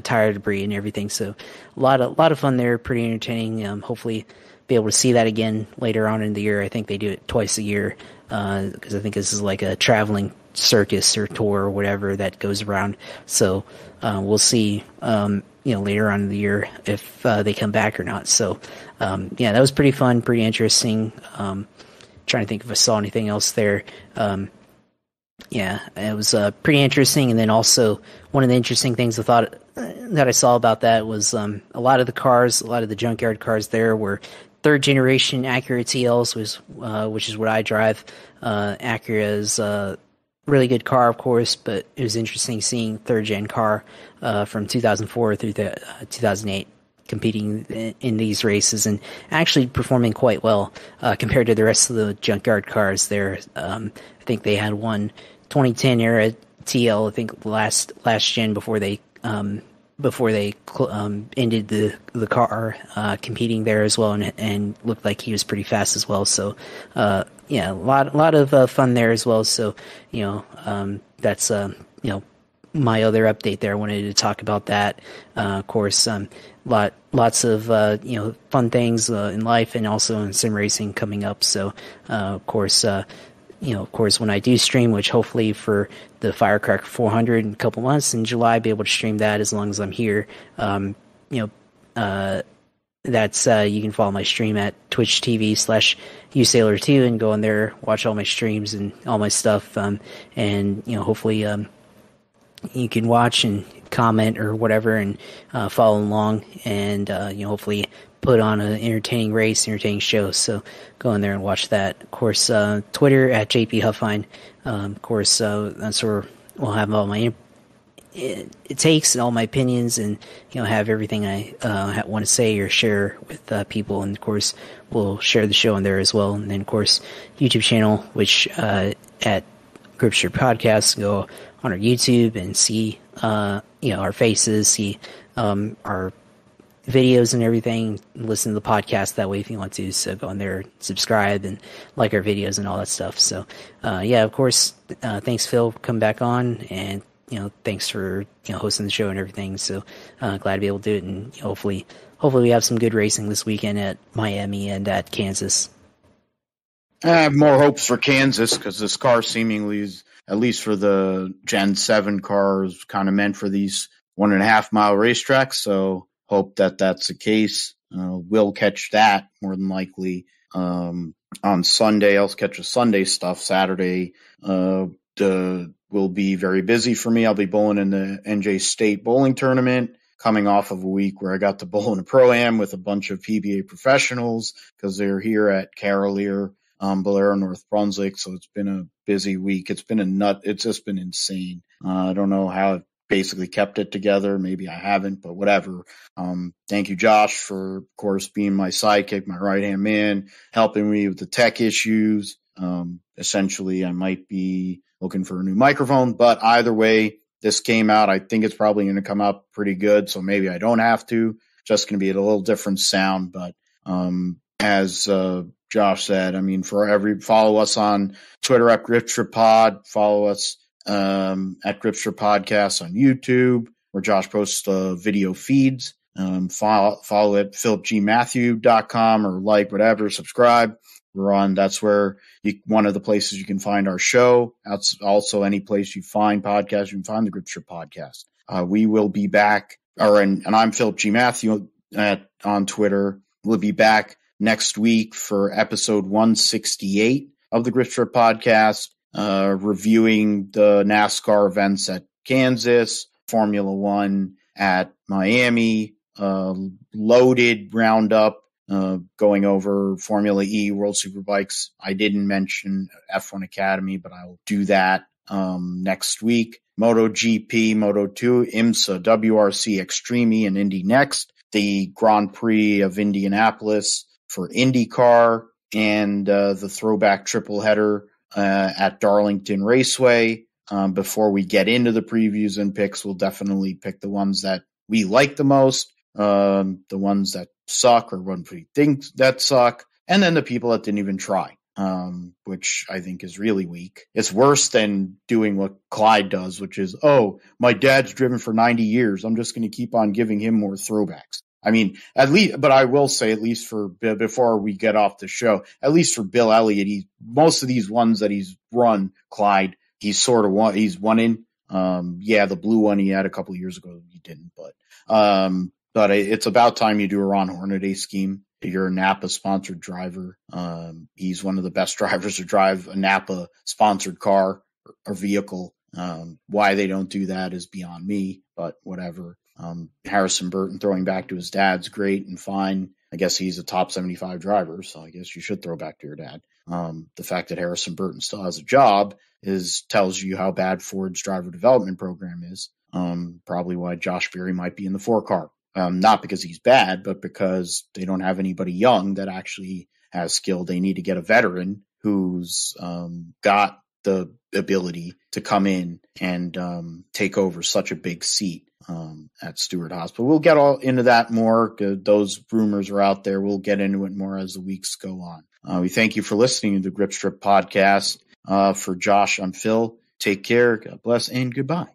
S2: tire debris and everything. So a lot of fun there, pretty entertaining. Hopefully be able to see that again later on in the year. I think they do it twice a year, because I think this is like a traveling circus or tour or whatever that goes around. So we'll see, you know, later on in the year if they come back or not. So yeah, that was pretty fun, pretty interesting. Trying to think if I saw anything else there. Yeah, it was pretty interesting. And then also one of the interesting things I thought that I saw about that was a lot of the junkyard cars there were third generation Acura TLs, which is what I drive. Acura is a really good car, of course, but it was interesting seeing third gen car from 2004 through 2008 competing in these races and actually performing quite well compared to the rest of the junkyard cars there. I think they had one 2010 era TL, I think last gen before they ended the car competing there as well, and looked like he was pretty fast as well. So yeah, a lot of fun there as well. So you know, that's you know, my other update there. I wanted to talk about that. Of course, lots of you know, fun things in life and also in sim racing coming up. So of course, you know, of course, when I do stream, which hopefully for the Firecracker 400 in a couple months in July, be able to stream that as long as I'm here. You know, that's you can follow my stream at Twitch TV/usailor2 and go in there, watch all my streams and all my stuff. And you know, hopefully you can watch and
S4: comment or whatever, and follow along, and hopefully put on an entertaining race, entertaining show. So go in there and watch that. Of course, Twitter at JP Huffine. Of course, that's where we'll have all my it takes and all my opinions, and have everything I want to say or share with people. And of course, we'll share the show on there as well. And then of course, YouTube channel, which at Gripster Podcast, go on our YouTube and see our faces, see our videos and everything, listen to the podcast that way if you want to. So go on there, subscribe, and like our videos and all that stuff. So of course, thanks Phil for coming back on, and thanks for hosting the show and everything. So glad to be able to do it, and hopefully we have some good racing this weekend at Miami and at Kansas.
S3: I have more hopes for Kansas because this car seemingly is, at least for the Gen 7 cars, kind of meant for these 1.5 mile racetracks. So hope that that's the case. We'll catch that more than likely on Sunday. I'll catch the Sunday stuff. Saturday will be very busy for me. I'll be bowling in the NJ State bowling tournament, coming off of a week where I got to bowl in a Pro-Am with a bunch of PBA professionals because they're here at Carolier, Bolero, North Brunswick. So it's been a busy week. It's been it's just been insane. I don't know how I basically kept it together. Maybe I haven't, but whatever. Thank you, Josh, for, of course, being my sidekick, my right-hand man, helping me with the tech issues. Essentially, I might be looking for a new microphone, but either way, this came out. I think it's probably going to come out pretty good, so maybe I don't have to. Just going to be a little different sound, but as Josh said, I mean, follow us on Twitter at GripStripPod, follow us at Gripster Podcast on YouTube, where Josh posts video feeds. Follow at philipgmatthew.com or whatever, subscribe. We're on, that's where one of the places you can find our show. That's also any place you find podcasts, you can find the Gripster Podcast. We will be back, and I'm Philip G. Matthew on Twitter. We'll be back next week for episode 168 of the Gripster Podcast, reviewing the NASCAR events at Kansas, Formula One at Miami, loaded roundup, going over Formula E, World Superbikes. I didn't mention F1 Academy, but I'll do that next week. MotoGP, Moto2, IMSA, WRC, Extreme E, and Indy Next. The Grand Prix of Indianapolis for IndyCar, and the throwback triple header at Darlington Raceway. Before we get into the previews and picks, we'll definitely pick the ones that we like the most, the ones that suck or ones we think that suck, and then the people that didn't even try, which I think is really weak. It's worse than doing what Clyde does, which is, oh, my dad's driven for 90 years. I'm just going to keep on giving him more throwbacks. I mean, at least, but I will say, at least for before we get off the show, at least for Bill Elliott, most of these ones that he's run, Clyde, he's won in. The blue one he had a couple of years ago, he didn't, but it's about time you do a Ron Hornaday scheme. You're a Napa sponsored driver. He's one of the best drivers to drive a Napa sponsored car or vehicle. Why they don't do that is beyond me, but whatever. Harrison Burton throwing back to his dad's great and fine. I guess he's a top 75 driver, so I guess you should throw back to your dad. The fact that Harrison Burton still has a job tells you how bad Ford's driver development program is. Probably why Josh Berry might be in the 4 car. Not because he's bad, but because they don't have anybody young that actually has skill. They need to get a veteran who's got the ability to come in and take over such a big seat at Stewart Hospital. We'll get all into that more. Those rumors are out there. We'll get into it more as the weeks go on. We thank you for listening to the Grip Strip Podcast. For Josh, I'm Phil. Take care. God bless and goodbye.